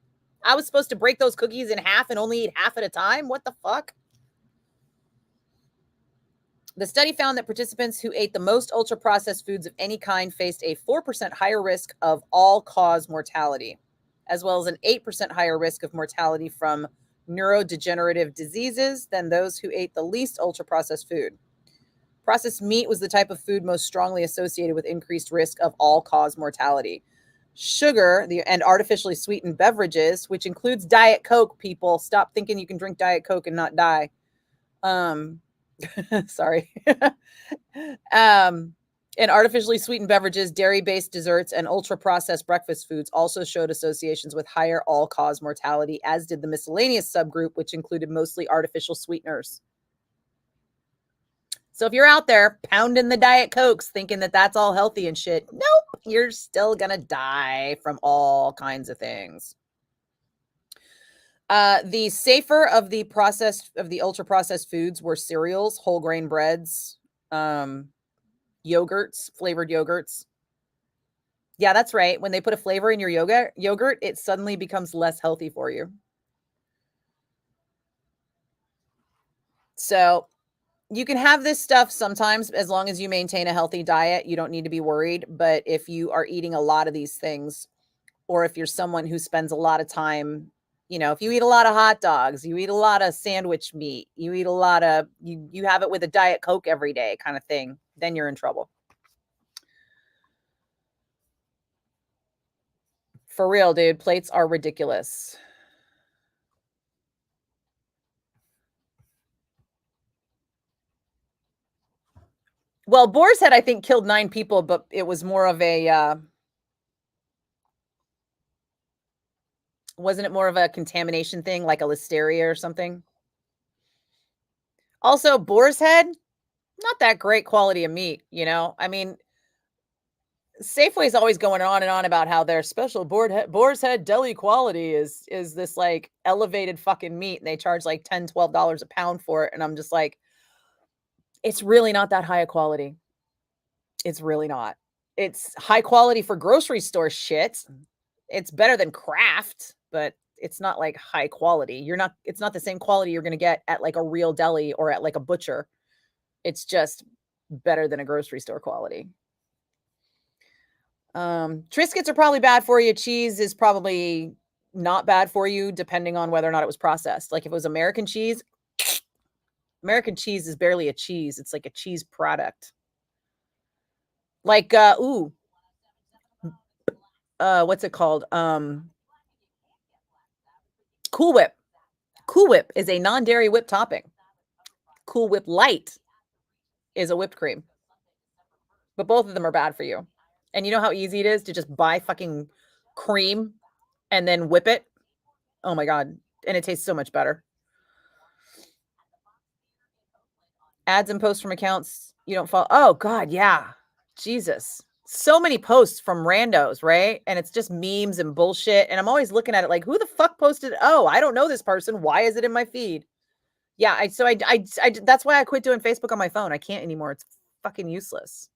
I was supposed to break those cookies in half and only eat half at a time? What the fuck? The study found that participants who ate the most ultra-processed foods of any kind faced a 4% higher risk of all-cause mortality, as well as an 8% higher risk of mortality from neurodegenerative diseases than those who ate the least ultra-processed food. Processed meat was the type of food most strongly associated with increased risk of all-cause mortality. Sugar and artificially sweetened beverages, which includes Diet Coke, people. Stop thinking you can drink Diet Coke and not die. Sorry. And artificially sweetened beverages, dairy-based desserts, and ultra-processed breakfast foods also showed associations with higher all-cause mortality, as did the miscellaneous subgroup, which included mostly artificial sweeteners. So if you're out there pounding the Diet Cokes thinking that that's all healthy and shit, nope, you're still going to die from all kinds of things. The safer of the ultra-processed foods were cereals, whole grain breads, yogurts, flavored yogurts. Yeah, that's right. When they put a flavor in your yogurt, it suddenly becomes less healthy for you. So you can have this stuff sometimes as long as you maintain a healthy diet. You don't need to be worried. But if you are eating a lot of these things, or if you're someone who spends a lot of time, if you eat a lot of hot dogs, you eat a lot of sandwich meat, you eat a lot of, you have it with a Diet Coke every day kind of thing, then you're in trouble. For real, dude, plates are ridiculous. Well, Boar's Head, I think, killed 9 people, but it was more of a, wasn't it more of a contamination thing, like a listeria or something? Also, Boar's Head, not that great quality of meat, I mean, Safeway's always going on and on about how their special Boar's Head deli quality is this like elevated fucking meat, and they charge like $10, $12 a pound for it. And I'm just like, it's really not that high a quality. It's really not. It's high quality for grocery store shit. It's better than Kraft, but it's not like high quality. It's not the same quality you're going to get at like a real deli or at like a butcher. It's just better than a grocery store quality. Triscuits are probably bad for you. Cheese is probably not bad for you, depending on whether or not it was processed. Like if it was American cheese is barely a cheese. It's like a cheese product. Like, what's it called? Cool Whip. Cool Whip is a non-dairy whipped topping. Cool Whip Light is a whipped cream. But both of them are bad for you. And you know how easy it is to just buy fucking cream and then whip it? Oh my God. And it tastes so much better. Ads and posts from accounts you don't follow. Oh God, yeah. Jesus. So many posts from randos, right? And it's just memes and bullshit. And I'm always looking at it like, who the fuck posted? Oh, I don't know this person. Why is it in my feed? Yeah, that's why I quit doing Facebook on my phone. I can't anymore. It's fucking useless.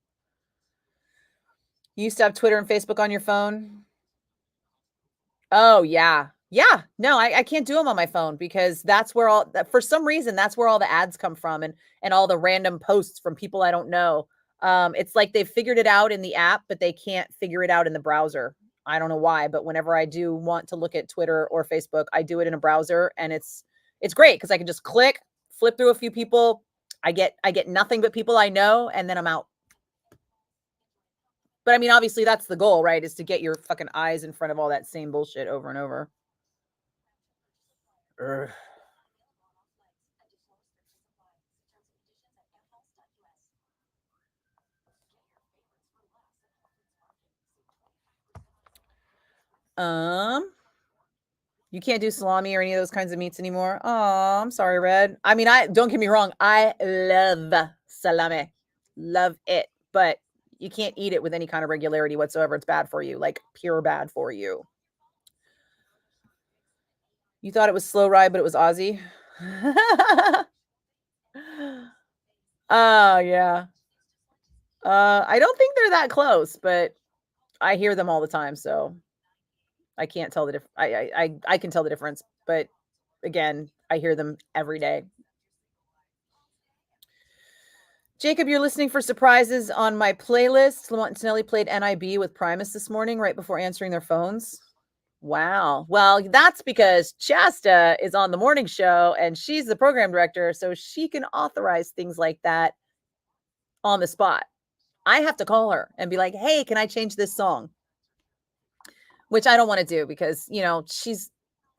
You used to have Twitter and Facebook on your phone? Oh, yeah. Yeah. No, I can't do them on my phone because that's where for some reason, that's where all the ads come from and all the random posts from people I don't know. It's like they've figured it out in the app, but they can't figure it out in the browser. I don't know why, but whenever I do want to look at Twitter or Facebook, I do it in a browser, and it's great because I can just click, flip through a few people. I get nothing but people I know, and then I'm out. But I mean, obviously that's the goal, right? Is to get your fucking eyes in front of all that same bullshit over and over. Ugh. You can't do salami or any of those kinds of meats anymore. Oh, I'm sorry, Red. I mean, don't get me wrong. I love salami. Love it. But you can't eat it with any kind of regularity whatsoever. It's bad for you, like pure bad for you. You thought it was Slow Ride, but it was Aussie. Oh, yeah. I don't think they're that close, but I hear them all the time, so I can't tell the difference. I can tell the difference, but again, I hear them every day. Jacob, you're listening for surprises on my playlist. Lamont and Tinelli played NIB with Primus this morning right before answering their phones. Wow. Well, that's because Shasta is on the morning show and she's the program director, so she can authorize things like that on the spot. I have to call her and be like, hey, can I change this song? Which I don't want to do because, she's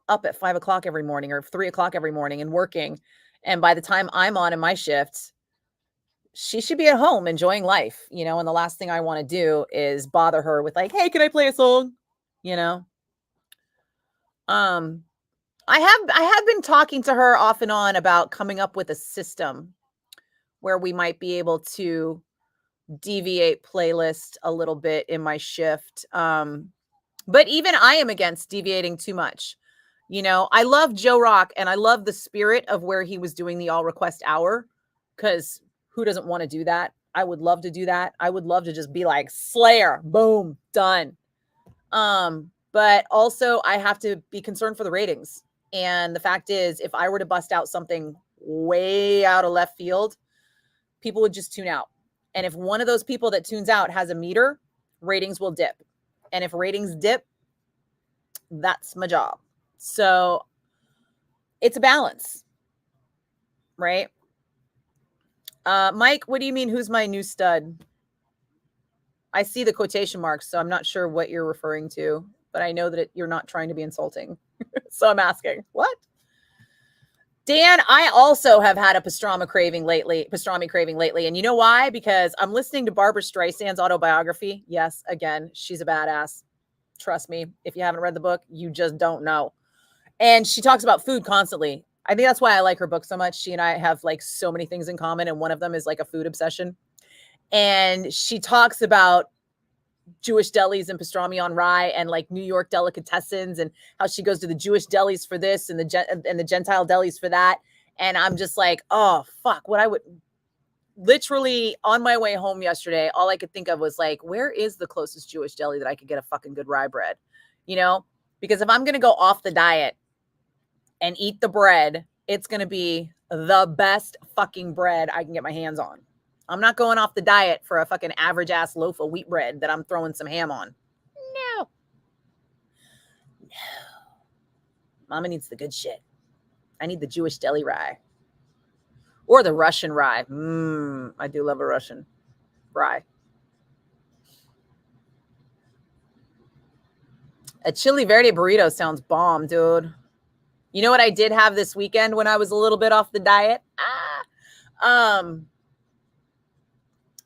up at 5 o'clock every morning or 3 o'clock every morning and working. And by the time I'm on in my shift, she should be at home enjoying life, and the last thing I want to do is bother her with like, hey, can I play a song? I have been talking to her off and on about coming up with a system where we might be able to deviate playlist a little bit in my shift. But even I am against deviating too much. I love Joe Rock and I love the spirit of where he was doing the all request hour, because who doesn't want to do that? I would love to do that. I would love to just be like Slayer, boom, done. But also I have to be concerned for the ratings. And the fact is, if I were to bust out something way out of left field, people would just tune out. And if one of those people that tunes out has a meter, ratings will dip. And if ratings dip, that's my job. So it's a balance, right? Mike, what do you mean? Who's my new stud? I see the quotation marks, so I'm not sure what you're referring to, but I know that you're not trying to be insulting. So I'm asking, what? Dan, I also have had a pastrami craving lately. And you know why? Because I'm listening to Barbara Streisand's autobiography. Yes, again, she's a badass. Trust me. If you haven't read the book, you just don't know. And she talks about food constantly. I think that's why I like her book so much. She and I have like so many things in common. And one of them is like a food obsession. And she talks about Jewish delis and pastrami on rye and like New York delicatessens and how she goes to the Jewish delis for this and the Gentile delis for that. And I'm just like, oh, fuck, what I would literally on my way home yesterday, all I could think of was like, where is the closest Jewish deli that I could get a fucking good rye bread? Because if I'm going to go off the diet and eat the bread, it's going to be the best fucking bread I can get my hands on. I'm not going off the diet for a fucking average ass loaf of wheat bread that I'm throwing some ham on. No. Mama needs the good shit. I need the Jewish deli rye. Or the Russian rye. I do love a Russian rye. A chili verde burrito sounds bomb, dude. You know what I did have this weekend when I was a little bit off the diet?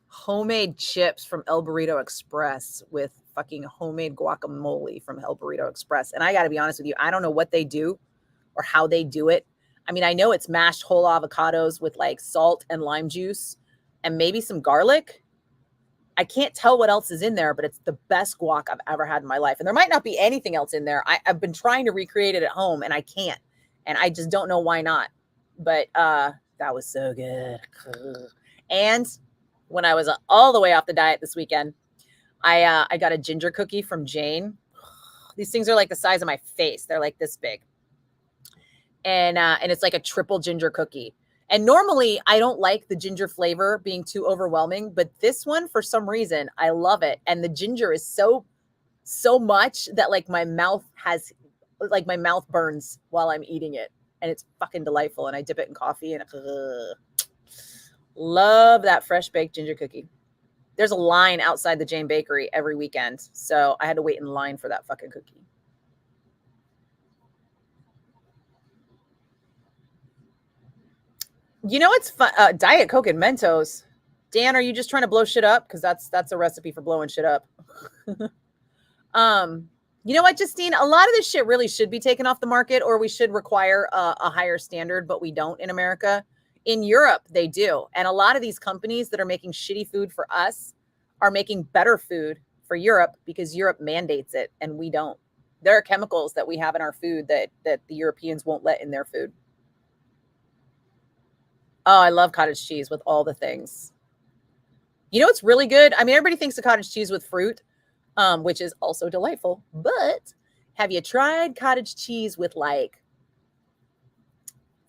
Homemade chips from El Burrito Express with fucking homemade guacamole from El Burrito Express. And I got to be honest with you, I don't know what they do or how they do it. I mean, I know it's mashed whole avocados with like salt and lime juice and maybe some garlic. I can't tell what else is in there, but it's the best guac I've ever had in my life. And there might not be anything else in there. I've been trying to recreate it at home and I can't. And I just don't know why not. but that was so good. And when I was all the way off the diet this weekend, I got a ginger cookie from Jane. These things are like the size of my face. They're like this big. And it's like a triple ginger cookie. And normally I don't like the ginger flavor being too overwhelming, but this one, for some reason, I love it. And the ginger is so much that like my mouth burns while I'm eating it. And it's fucking delightful. And I dip it in coffee and love that fresh baked ginger cookie. There's a line outside the Jane Bakery every weekend. So I had to wait in line for that fucking cookie. You know, it's fun. Diet Coke and Mentos. Dan, are you just trying to blow shit up? Because that's a recipe for blowing shit up. You know what, Justine? A lot of this shit really should be taken off the market, or we should require a higher standard, but we don't in America. In Europe, they do. And a lot of these companies that are making shitty food for us are making better food for Europe because Europe mandates it and we don't. There are chemicals that we have in our food that the Europeans won't let in their food. Oh, I love cottage cheese with all the things. You know, it's really good. I mean, everybody thinks of cottage cheese with fruit, which is also delightful. But have you tried cottage cheese with like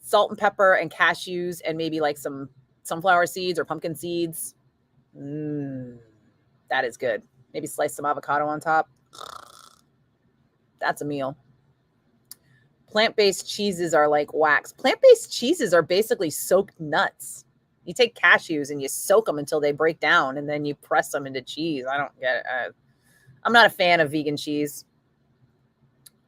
salt and pepper and cashews and maybe like some sunflower seeds or pumpkin seeds? That is good. Maybe slice some avocado on top. That's a meal. Plant-based cheeses are like wax. Plant-based cheeses are basically soaked nuts. You take cashews and you soak them until they break down, and then you press them into cheese. I don't get it. I'm not a fan of vegan cheese.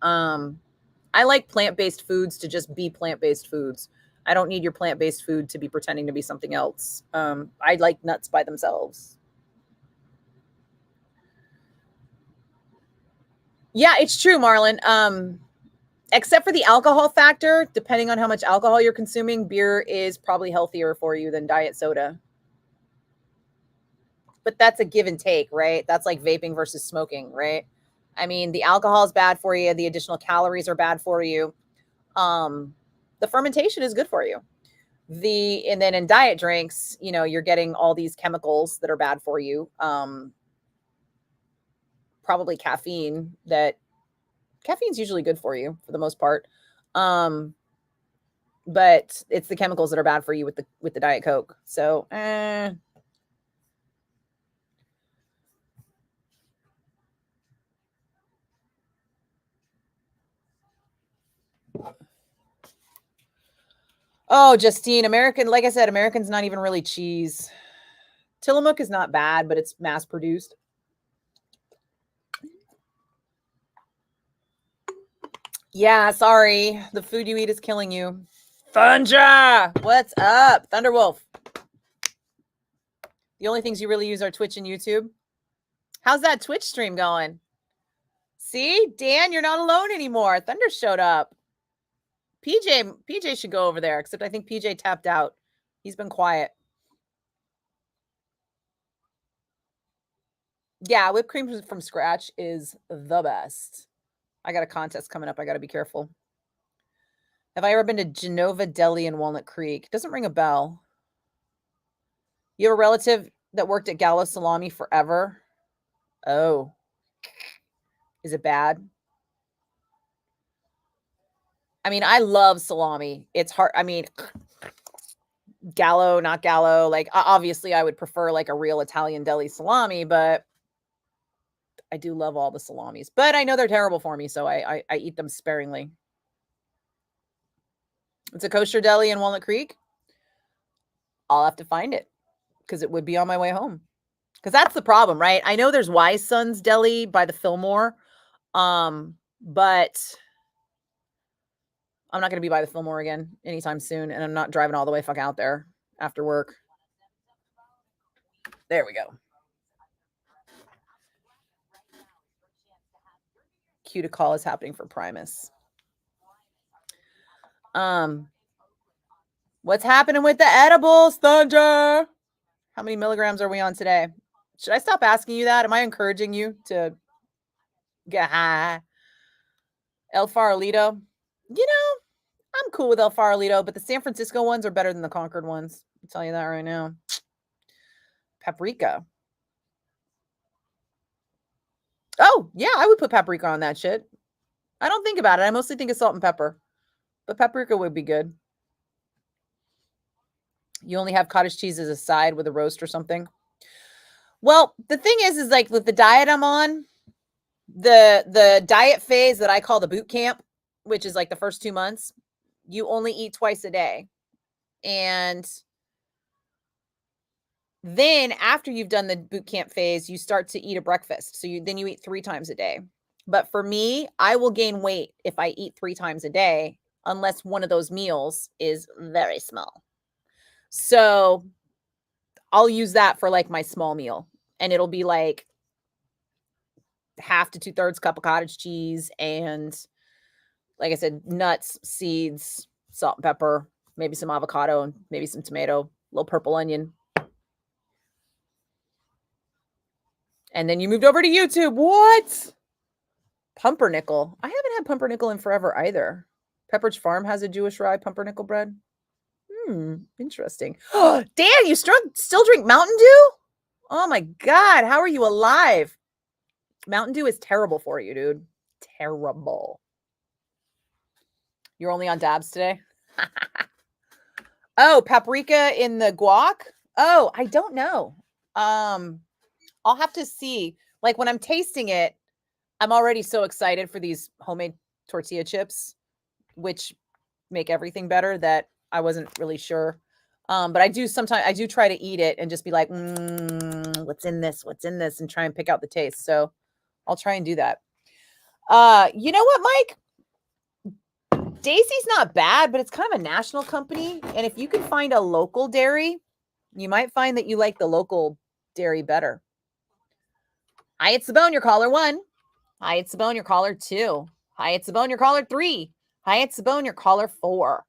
I like plant-based foods to just be plant-based foods. I don't need your plant-based food to be pretending to be something else. I like nuts by themselves. Yeah, it's true, Marlon. Except for the alcohol factor, depending on how much alcohol you're consuming, beer is probably healthier for you than diet soda. But that's a give and take, right? That's like vaping versus smoking, right? I mean, the alcohol is bad for you. The additional calories are bad for you. The fermentation is good for you. And then in diet drinks, you know, you're getting all these chemicals that are bad for you. Probably caffeine. Caffeine's usually good for you for the most part. But it's the chemicals that are bad for you with the Diet Coke. So, Oh, Justine, like I said, American's not even really cheese. Tillamook is not bad, but it's mass produced. Yeah, sorry. The food you eat is killing you. Thundra, what's up? Thunderwolf. The only things you really use are Twitch and YouTube. How's that Twitch stream going? See, Dan, you're not alone anymore. Thunder showed up. PJ should go over there, except I think PJ tapped out. He's been quiet. Yeah, whipped cream from scratch is the best. I got a contest coming up. I got to be careful. Have I ever been to Genova Deli in Walnut Creek? Doesn't ring a bell. You have a relative that worked at Gallo Salami forever? Oh. Is it bad? I mean, I love salami. It's hard. I mean, Gallo, not Gallo. Like, obviously, I would prefer like a real Italian deli salami, but I do love all the salamis. But I know they're terrible for me, so I eat them sparingly. It's a kosher deli in Walnut Creek. I'll have to find it because it would be on my way home. Because that's the problem, right? I know there's Wise Sons Deli by the Fillmore, but I'm not going to be by the Fillmore again anytime soon, and I'm not driving all the way fuck out there after work. There we go. Cue to call is happening for Primus. What's happening with the edibles, Thunder? How many milligrams are we on today? Should I stop asking you that? Am I encouraging you to get high? El Farolito? You know, I'm cool with El Farolito, but the San Francisco ones are better than the Concord ones. I'll tell you that right now. Paprika. Oh, yeah, I would put paprika on that shit. I don't think about it. I mostly think of salt and pepper. But paprika would be good. You only have cottage cheese as a side with a roast or something. Well, the thing is like with the diet I'm on, the diet phase that I call the boot camp, which is like the first 2 months, you only eat twice a day. And then after you've done the boot camp phase, you start to eat a breakfast. So then you eat 3 times a day. But for me, I will gain weight if I eat 3 times a day, unless one of those meals is very small. So I'll use that for like my small meal, and it'll be like half to 2/3 cup of cottage cheese and, like I said, nuts, seeds, salt and pepper, maybe some avocado, and maybe some tomato, a little purple onion. And then you moved over to YouTube. What? Pumpernickel. I haven't had pumpernickel in forever either. Pepperidge Farm has a Jewish rye pumpernickel bread. Interesting. Dan, you still drink Mountain Dew? Oh my God, how are you alive? Mountain Dew is terrible for you, dude. Terrible. You're only on dabs today? Oh, paprika in the guac? Oh, I don't know. I'll have to see. Like when I'm tasting it, I'm already so excited for these homemade tortilla chips, which make everything better, that I wasn't really sure. But I do try to eat it and just be like, what's in this? What's in this? And try and pick out the taste. So I'll try and do that. You know what, Mike? Daisy's not bad, but it's kind of a national company. And if you can find a local dairy, you might find that you like the local dairy better. Hi, it's the bone, your caller 1. Hi, it's the bone, your caller 2. Hi, it's the bone, your caller 3. Hi, it's the bone, your caller 4.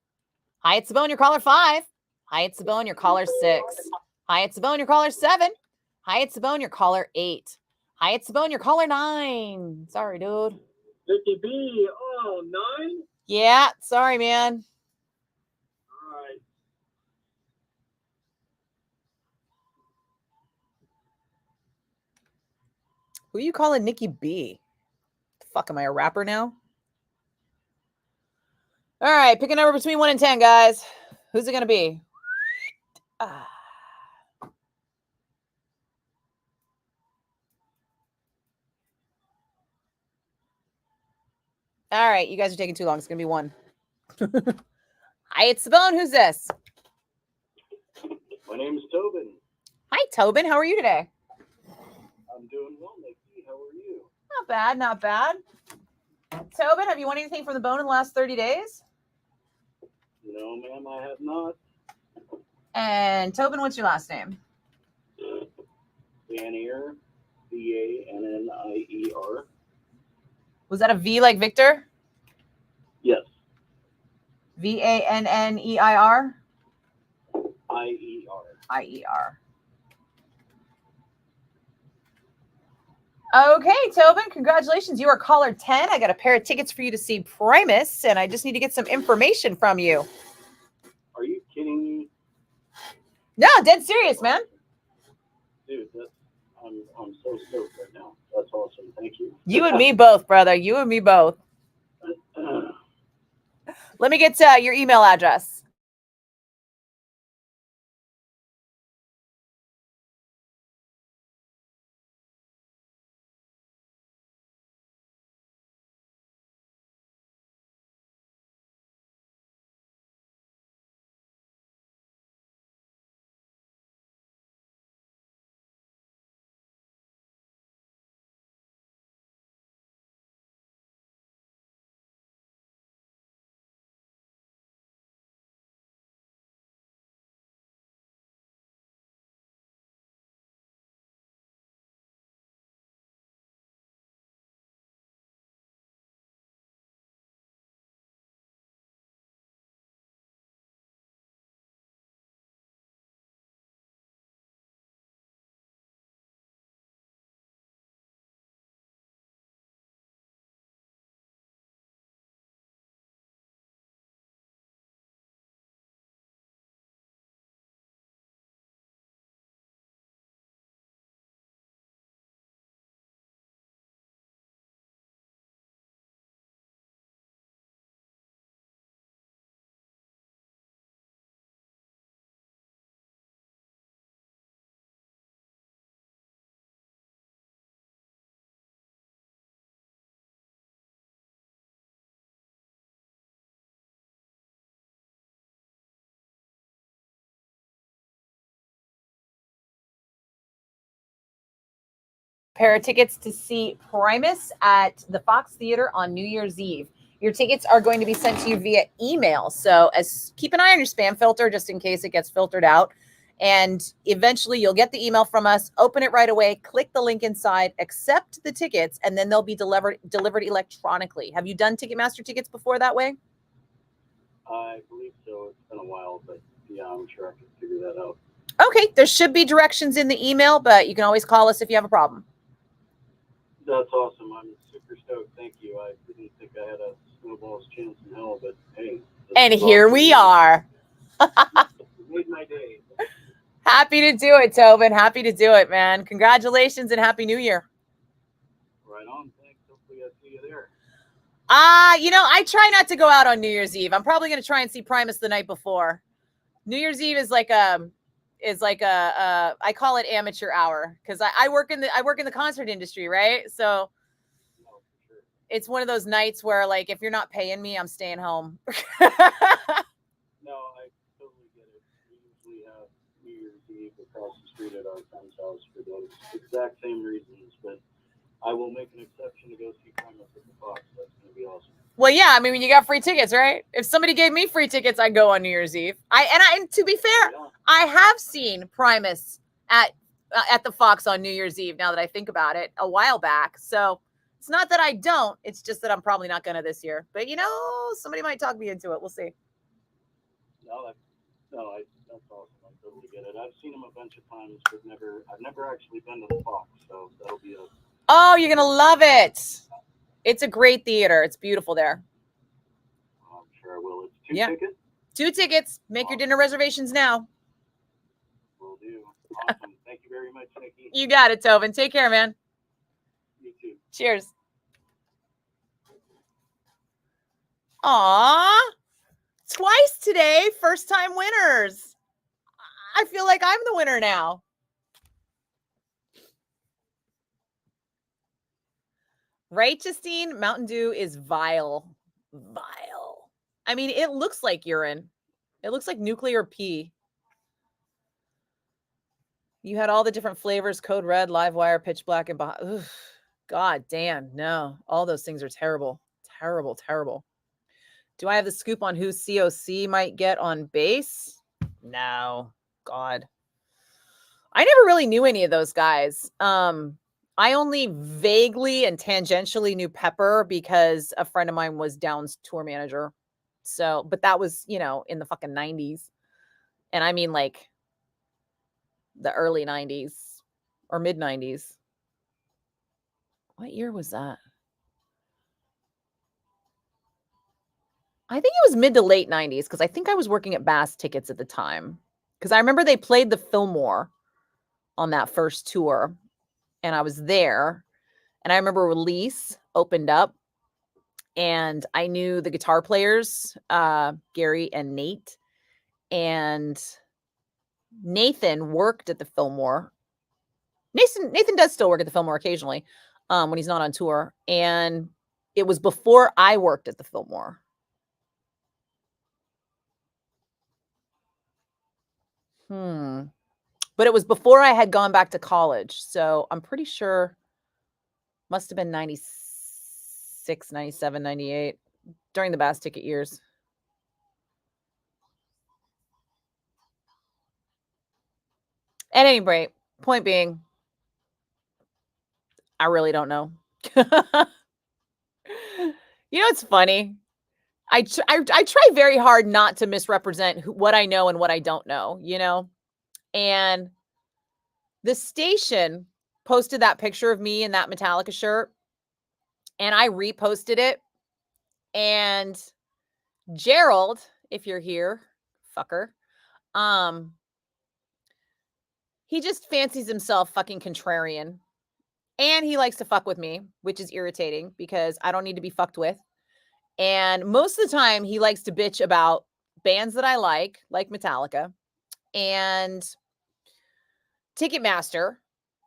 Hi, it's the bone, your caller 5. Hi, it's the bone, your caller 6. Hi, it's the bone, your caller 7. Hi, it's the bone, your caller 8. Hi, it's the bone, your caller 9. Sorry, dude. Nikki B. Oh, 9? Yeah, sorry, man. All right. Who you calling Nikki B? The fuck, am I a rapper now? All right, pick a number between 1 and 10, guys. Who's it going to be? All right, you guys are taking too long. It's going to be 1. Hi, it's the bone. Who's this? My name is Tobin. Hi, Tobin. How are you today? I'm doing well, Nikki. How are you? Not bad, not bad. Tobin, have you won anything from the bone in the last 30 days? No, ma'am, I have not. And Tobin, what's your last name? Vannier, Vannier. Was that a V like Victor? Yes. Vanneir? IER. IER. Okay, Tobin, congratulations. You are caller 10. I got a pair of tickets for you to see Primus, and I just need to get some information from you. Are you kidding me? No, dead serious, man. Dude, I'm so stoked right now. That's awesome. Thank you. You and me both, brother. You and me both. Let me get your email address. pair of tickets to see Primus at the Fox Theater on New Year's Eve. Your tickets are going to be sent to you via email. So keep an eye on your spam filter just in case it gets filtered out. And eventually you'll get the email from us, open it right away, click the link inside, accept the tickets, and then they'll be delivered electronically. Have you done Ticketmaster tickets before that way? I believe so. It's been a while, but yeah, I'm sure I can figure that out. Okay, there should be directions in the email, but you can always call us if you have a problem. That's awesome. I'm super stoked. Thank you. I didn't think I had a snowball's chance in hell, but hey. And here we are. You made my day. Happy to do it, Tobin. Happy to do it, man. Congratulations and Happy New Year. Right on. Thanks. Hopefully I see you there. I try not to go out on New Year's Eve. I'm probably going to try and see Primus the night before. New Year's Eve is like a I call it amateur hour because I work in the concert industry, right? So it's one of those nights where, like, if you're not paying me, I'm staying home. No, I totally get it. We usually have New Year's Eve across the street at our friend's house for those exact same reasons, but I will make an exception to go see Primus at the Fox. That's going to be awesome. Well, yeah, I mean, when you got free tickets, right? If somebody gave me free tickets, I'd go on New Year's Eve. And to be fair, Yeah. I have seen Primus at the Fox on New Year's Eve, now that I think about it, a while back. So it's not that I don't. It's just that I'm probably not going to this year. But, somebody might talk me into it. We'll see. That's awesome. I totally get it. I've seen him a bunch of times, but I've never actually been to the Fox, so that'll be a... Oh, you're going to love it. It's a great theater. It's beautiful there. I'm sure I will. It's two tickets? 2 tickets. Make your dinner reservations now. Will do. Awesome. Thank you very much, Nikki. You got it, Tobin. Take care, man. You too. Cheers. Aw. Twice today. First time winners. I feel like I'm the winner now. Right, Justine? Mountain Dew is vile. Vile. I mean, it looks like urine. It looks like nuclear pee. You had all the different flavors, Code Red, Live Wire, Pitch Black, and God damn, no. All those things are terrible. Terrible, terrible. Do I have the scoop on who COC might get on base? No. God. I never really knew any of those guys. I only vaguely and tangentially knew Pepper because a friend of mine was Down's tour manager. So, but that was, in the fucking 90s. And I mean, like, the early 90s or mid 90s. What year was that? I think it was mid to late 90s because I think I was working at Bass Tickets at the time. Because I remember they played the Fillmore on that first tour. And I was there. And I remember Release opened up. And I knew the guitar players, Gary and Nate. And Nathan worked at the Fillmore. Nathan does still work at the Fillmore occasionally when he's not on tour. And it was before I worked at the Fillmore. But it was before I had gone back to college. So I'm pretty sure must have been 96, 97, 98 during the Bass Ticket years. At any rate, point being, I really don't know. It's funny. I try very hard not to misrepresent what I know and what I don't know, And the station posted that picture of me in that Metallica shirt, and I reposted it. And Gerald, if you're here, fucker, he just fancies himself fucking contrarian. And he likes to fuck with me, which is irritating because I don't need to be fucked with. And most of the time, he likes to bitch about bands that I like Metallica and Ticketmaster,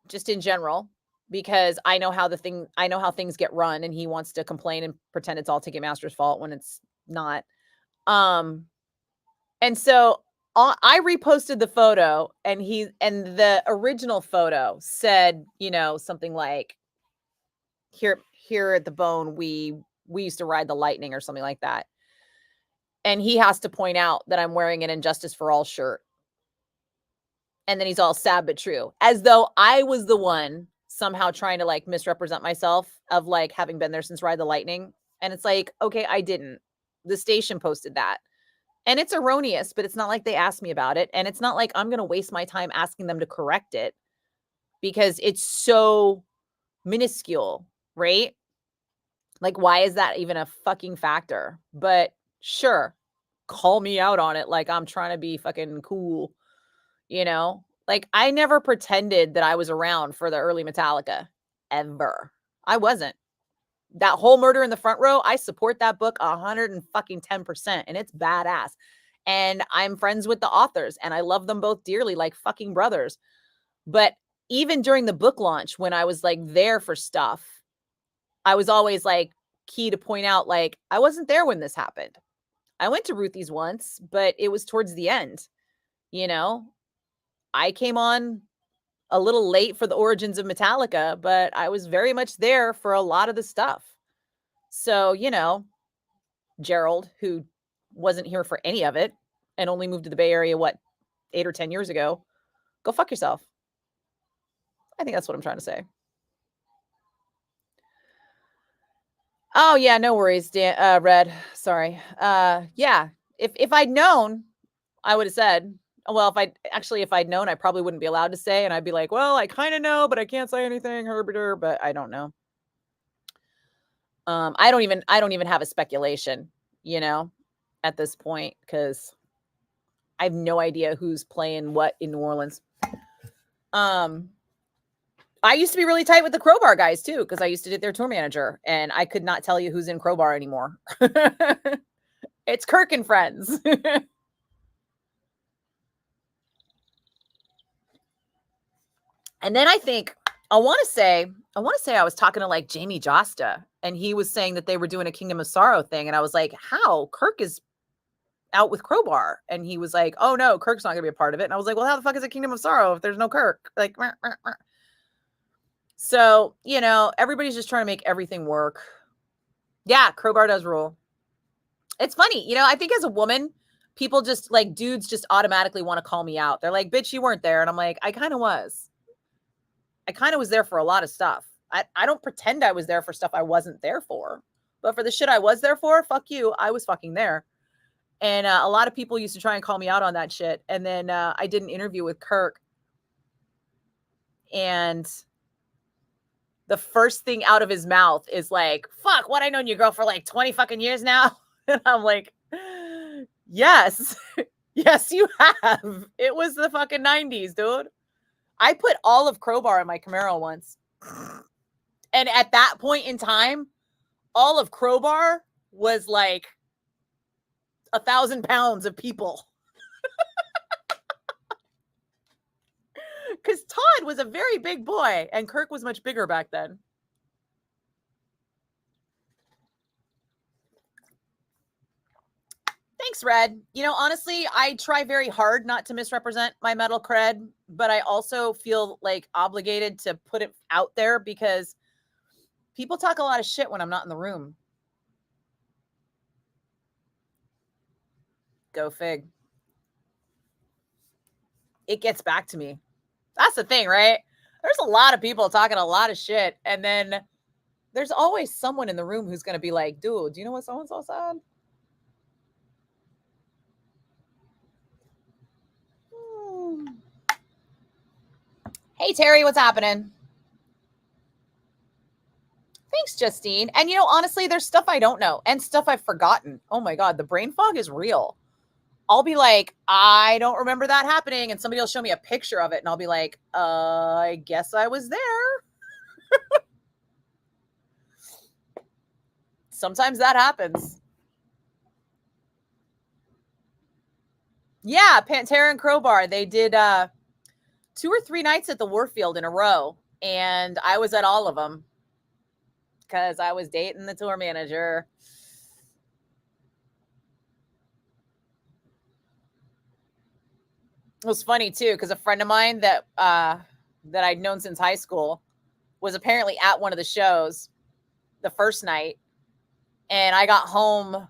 just in general, because I know how things get run, and he wants to complain and pretend it's all Ticketmaster's fault when it's not. And so I reposted the photo, and the original photo said, you know, something like, here at the Bone, we used to ride the Lightning or something like that. And he has to point out that I'm wearing an Injustice for All shirt. And then he's all sad but true, as though I was the one somehow trying to like misrepresent myself of like having been there since Ride the Lightning. And it's like, okay, I didn't. The station posted that. And it's erroneous, but it's not like they asked me about it. And it's not like I'm going to waste my time asking them to correct it because it's so minuscule, right? Like, why is that even a fucking factor? But sure, call me out on it like I'm trying to be fucking cool, you know? Like, I never pretended that I was around for the early Metallica, ever. I wasn't. That whole Murder in the Front Row, I support that book 110%, and it's badass. And I'm friends with the authors, and I love them both dearly, like fucking brothers. But even during the book launch, when I was like there for stuff, I was always like key to point out, like, I wasn't there when this happened. I went to Ruthie's once, but it was towards the end. You know, I came on a little late for the origins of Metallica, but I was very much there for a lot of the stuff. So, you know, Gerald, who wasn't here for any of it and only moved to the Bay Area, 8 or 10 years ago, go fuck yourself. I think that's what I'm trying to say. Oh, yeah, no worries, Red. Sorry. Yeah, if I'd known, I would have said, well, if I'd known, I probably wouldn't be allowed to say, and I'd be like, well, I kind of know, but I can't say anything, Herbiter, but I don't know. I don't even have a speculation, you know, at this point, because I have no idea who's playing what in New Orleans. I used to be really tight with the Crowbar guys too, because I used to be their tour manager, and I could not tell you who's in Crowbar anymore. It's Kirk and friends. And then I think I want to say I was talking to like Jamie Josta, and he was saying that they were doing a Kingdom of Sorrow thing, and I was like, how? Kirk is out with Crowbar. And he was like, oh no, Kirk's not gonna be a part of it. And I was like, well, how the fuck is it Kingdom of Sorrow if there's no Kirk? Like, so, you know, everybody's just trying to make everything work. Yeah, Crowbar does rule. It's funny, you know, I think as a woman, people just like, dudes just automatically want to call me out. They're like, bitch, you weren't there. And I'm like, I kind of was there for a lot of stuff. I don't pretend I was there for stuff I wasn't there for, but for the shit I was there for, fuck you, I was fucking there. And a lot of people used to try and call me out on that shit. And then I did an interview with Kirk, and the first thing out of his mouth is like, fuck, what, I known your girl for like 20 fucking years now? And I'm like, yes. Yes, you have. It was the fucking 90s, dude. I put all of Crowbar in my Camaro once. And at that point in time, all of Crowbar was like 1,000 pounds of people. Because Todd was a very big boy, and Kirk was much bigger back then. Thanks, Red. You know, honestly, I try very hard not to misrepresent my metal cred, but I also feel like obligated to put it out there because people talk a lot of shit when I'm not in the room. Go fig. It gets back to me. That's the thing, right? There's a lot of people talking a lot of shit, and then there's always someone in the room who's going to be like, dude, do you know what so-and-so said? Hey, Terry, what's happening? Thanks, Justine. And, you know, honestly, there's stuff I don't know and stuff I've forgotten. Oh, my God. The brain fog is real. I'll be like, I don't remember that happening. And somebody will show me a picture of it. And I'll be like, I guess I was there. Sometimes that happens. Yeah, Pantera and Crowbar. They did 2 or 3 nights at the Warfield in a row. And I was at all of them because I was dating the tour manager. It was funny too, because a friend of mine that I'd known since high school was apparently at one of the shows the first night, and I got home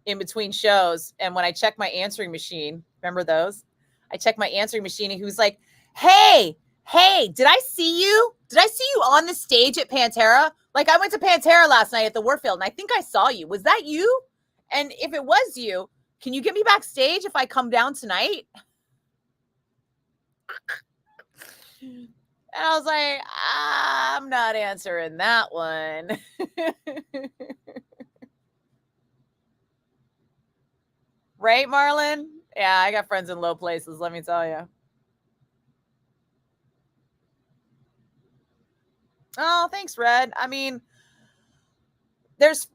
in between shows, and when I checked my answering machine, remember those? I checked my answering machine, and he was like, hey, did I see you? Did I see you on the stage at Pantera? Like, I went to Pantera last night at the Warfield, and I think I saw you. Was that you? And if it was you, can you get me backstage if I come down tonight? And I was like, I'm not answering that one. Right, Marlon? Yeah, I got friends in low places, let me tell you. Oh, thanks, Red. I mean, there's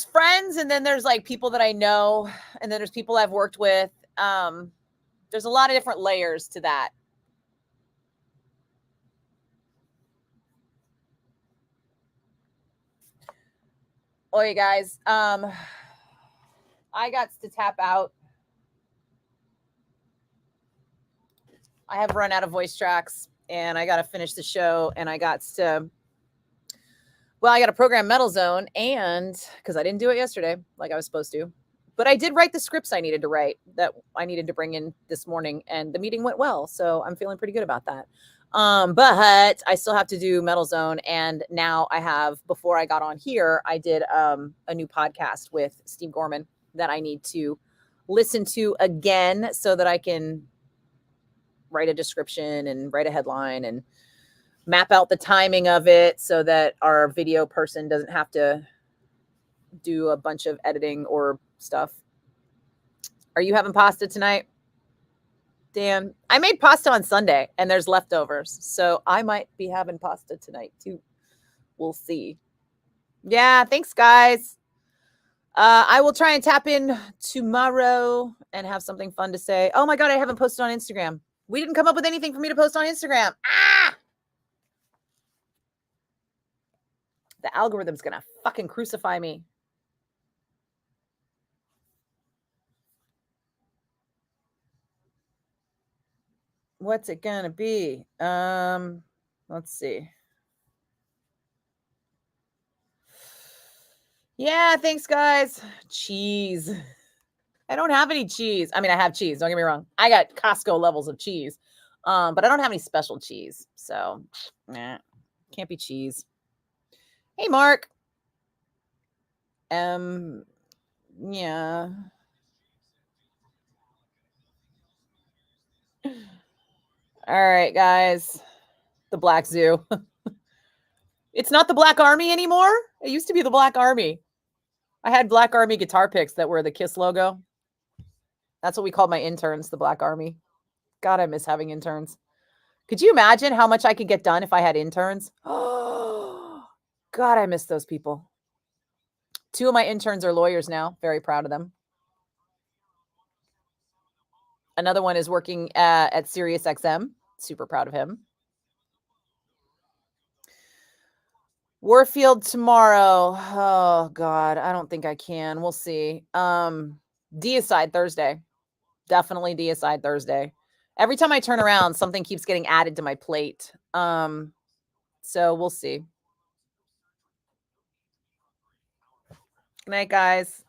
friends, and then there's like people that I know, and then there's people I've worked with. There's a lot of different layers to that. Oh, you guys. I got to tap out. I have run out of voice tracks, and I got to finish the show, and I got to program Metal Zone, and because I didn't do it yesterday like I was supposed to, but I did write the scripts I needed to write that I needed to bring in this morning, and the meeting went well, so I'm feeling pretty good about that. But I still have to do Metal Zone, and now I have, before I got on here, I did a new podcast with Steve Gorman that I need to listen to again so that I can write a description and write a headline and map out the timing of it so that our video person doesn't have to do a bunch of editing or stuff. Are you having pasta tonight? Dan, I made pasta on Sunday and there's leftovers, so I might be having pasta tonight too. We'll see. Yeah, thanks, guys. I will try and tap in tomorrow and have something fun to say. Oh my God, I haven't posted on Instagram. We didn't come up with anything for me to post on Instagram. The algorithm's gonna fucking crucify me. What's it gonna be? Let's see. Yeah, thanks, guys. Cheese. I don't have any cheese. I mean, I have cheese. Don't get me wrong. I got Costco levels of cheese, but I don't have any special cheese. So, nah, can't be cheese. Hey, Mark. Yeah. All right, guys. The Black Zoo. It's not the Black Army anymore. It used to be the Black Army. I had Black Army guitar picks that were the KISS logo. That's what we called my interns, the Black Army. God, I miss having interns. Could you imagine how much I could get done if I had interns? Oh, God, I miss those people. 2 of my interns are lawyers now. Very proud of them. Another one is working at Sirius XM. Super proud of him. Warfield tomorrow. Oh, God, I don't think I can. We'll see. Deicide Thursday. Definitely Deicide Thursday. Every time I turn around, something keeps getting added to my plate. So we'll see. Good night, guys.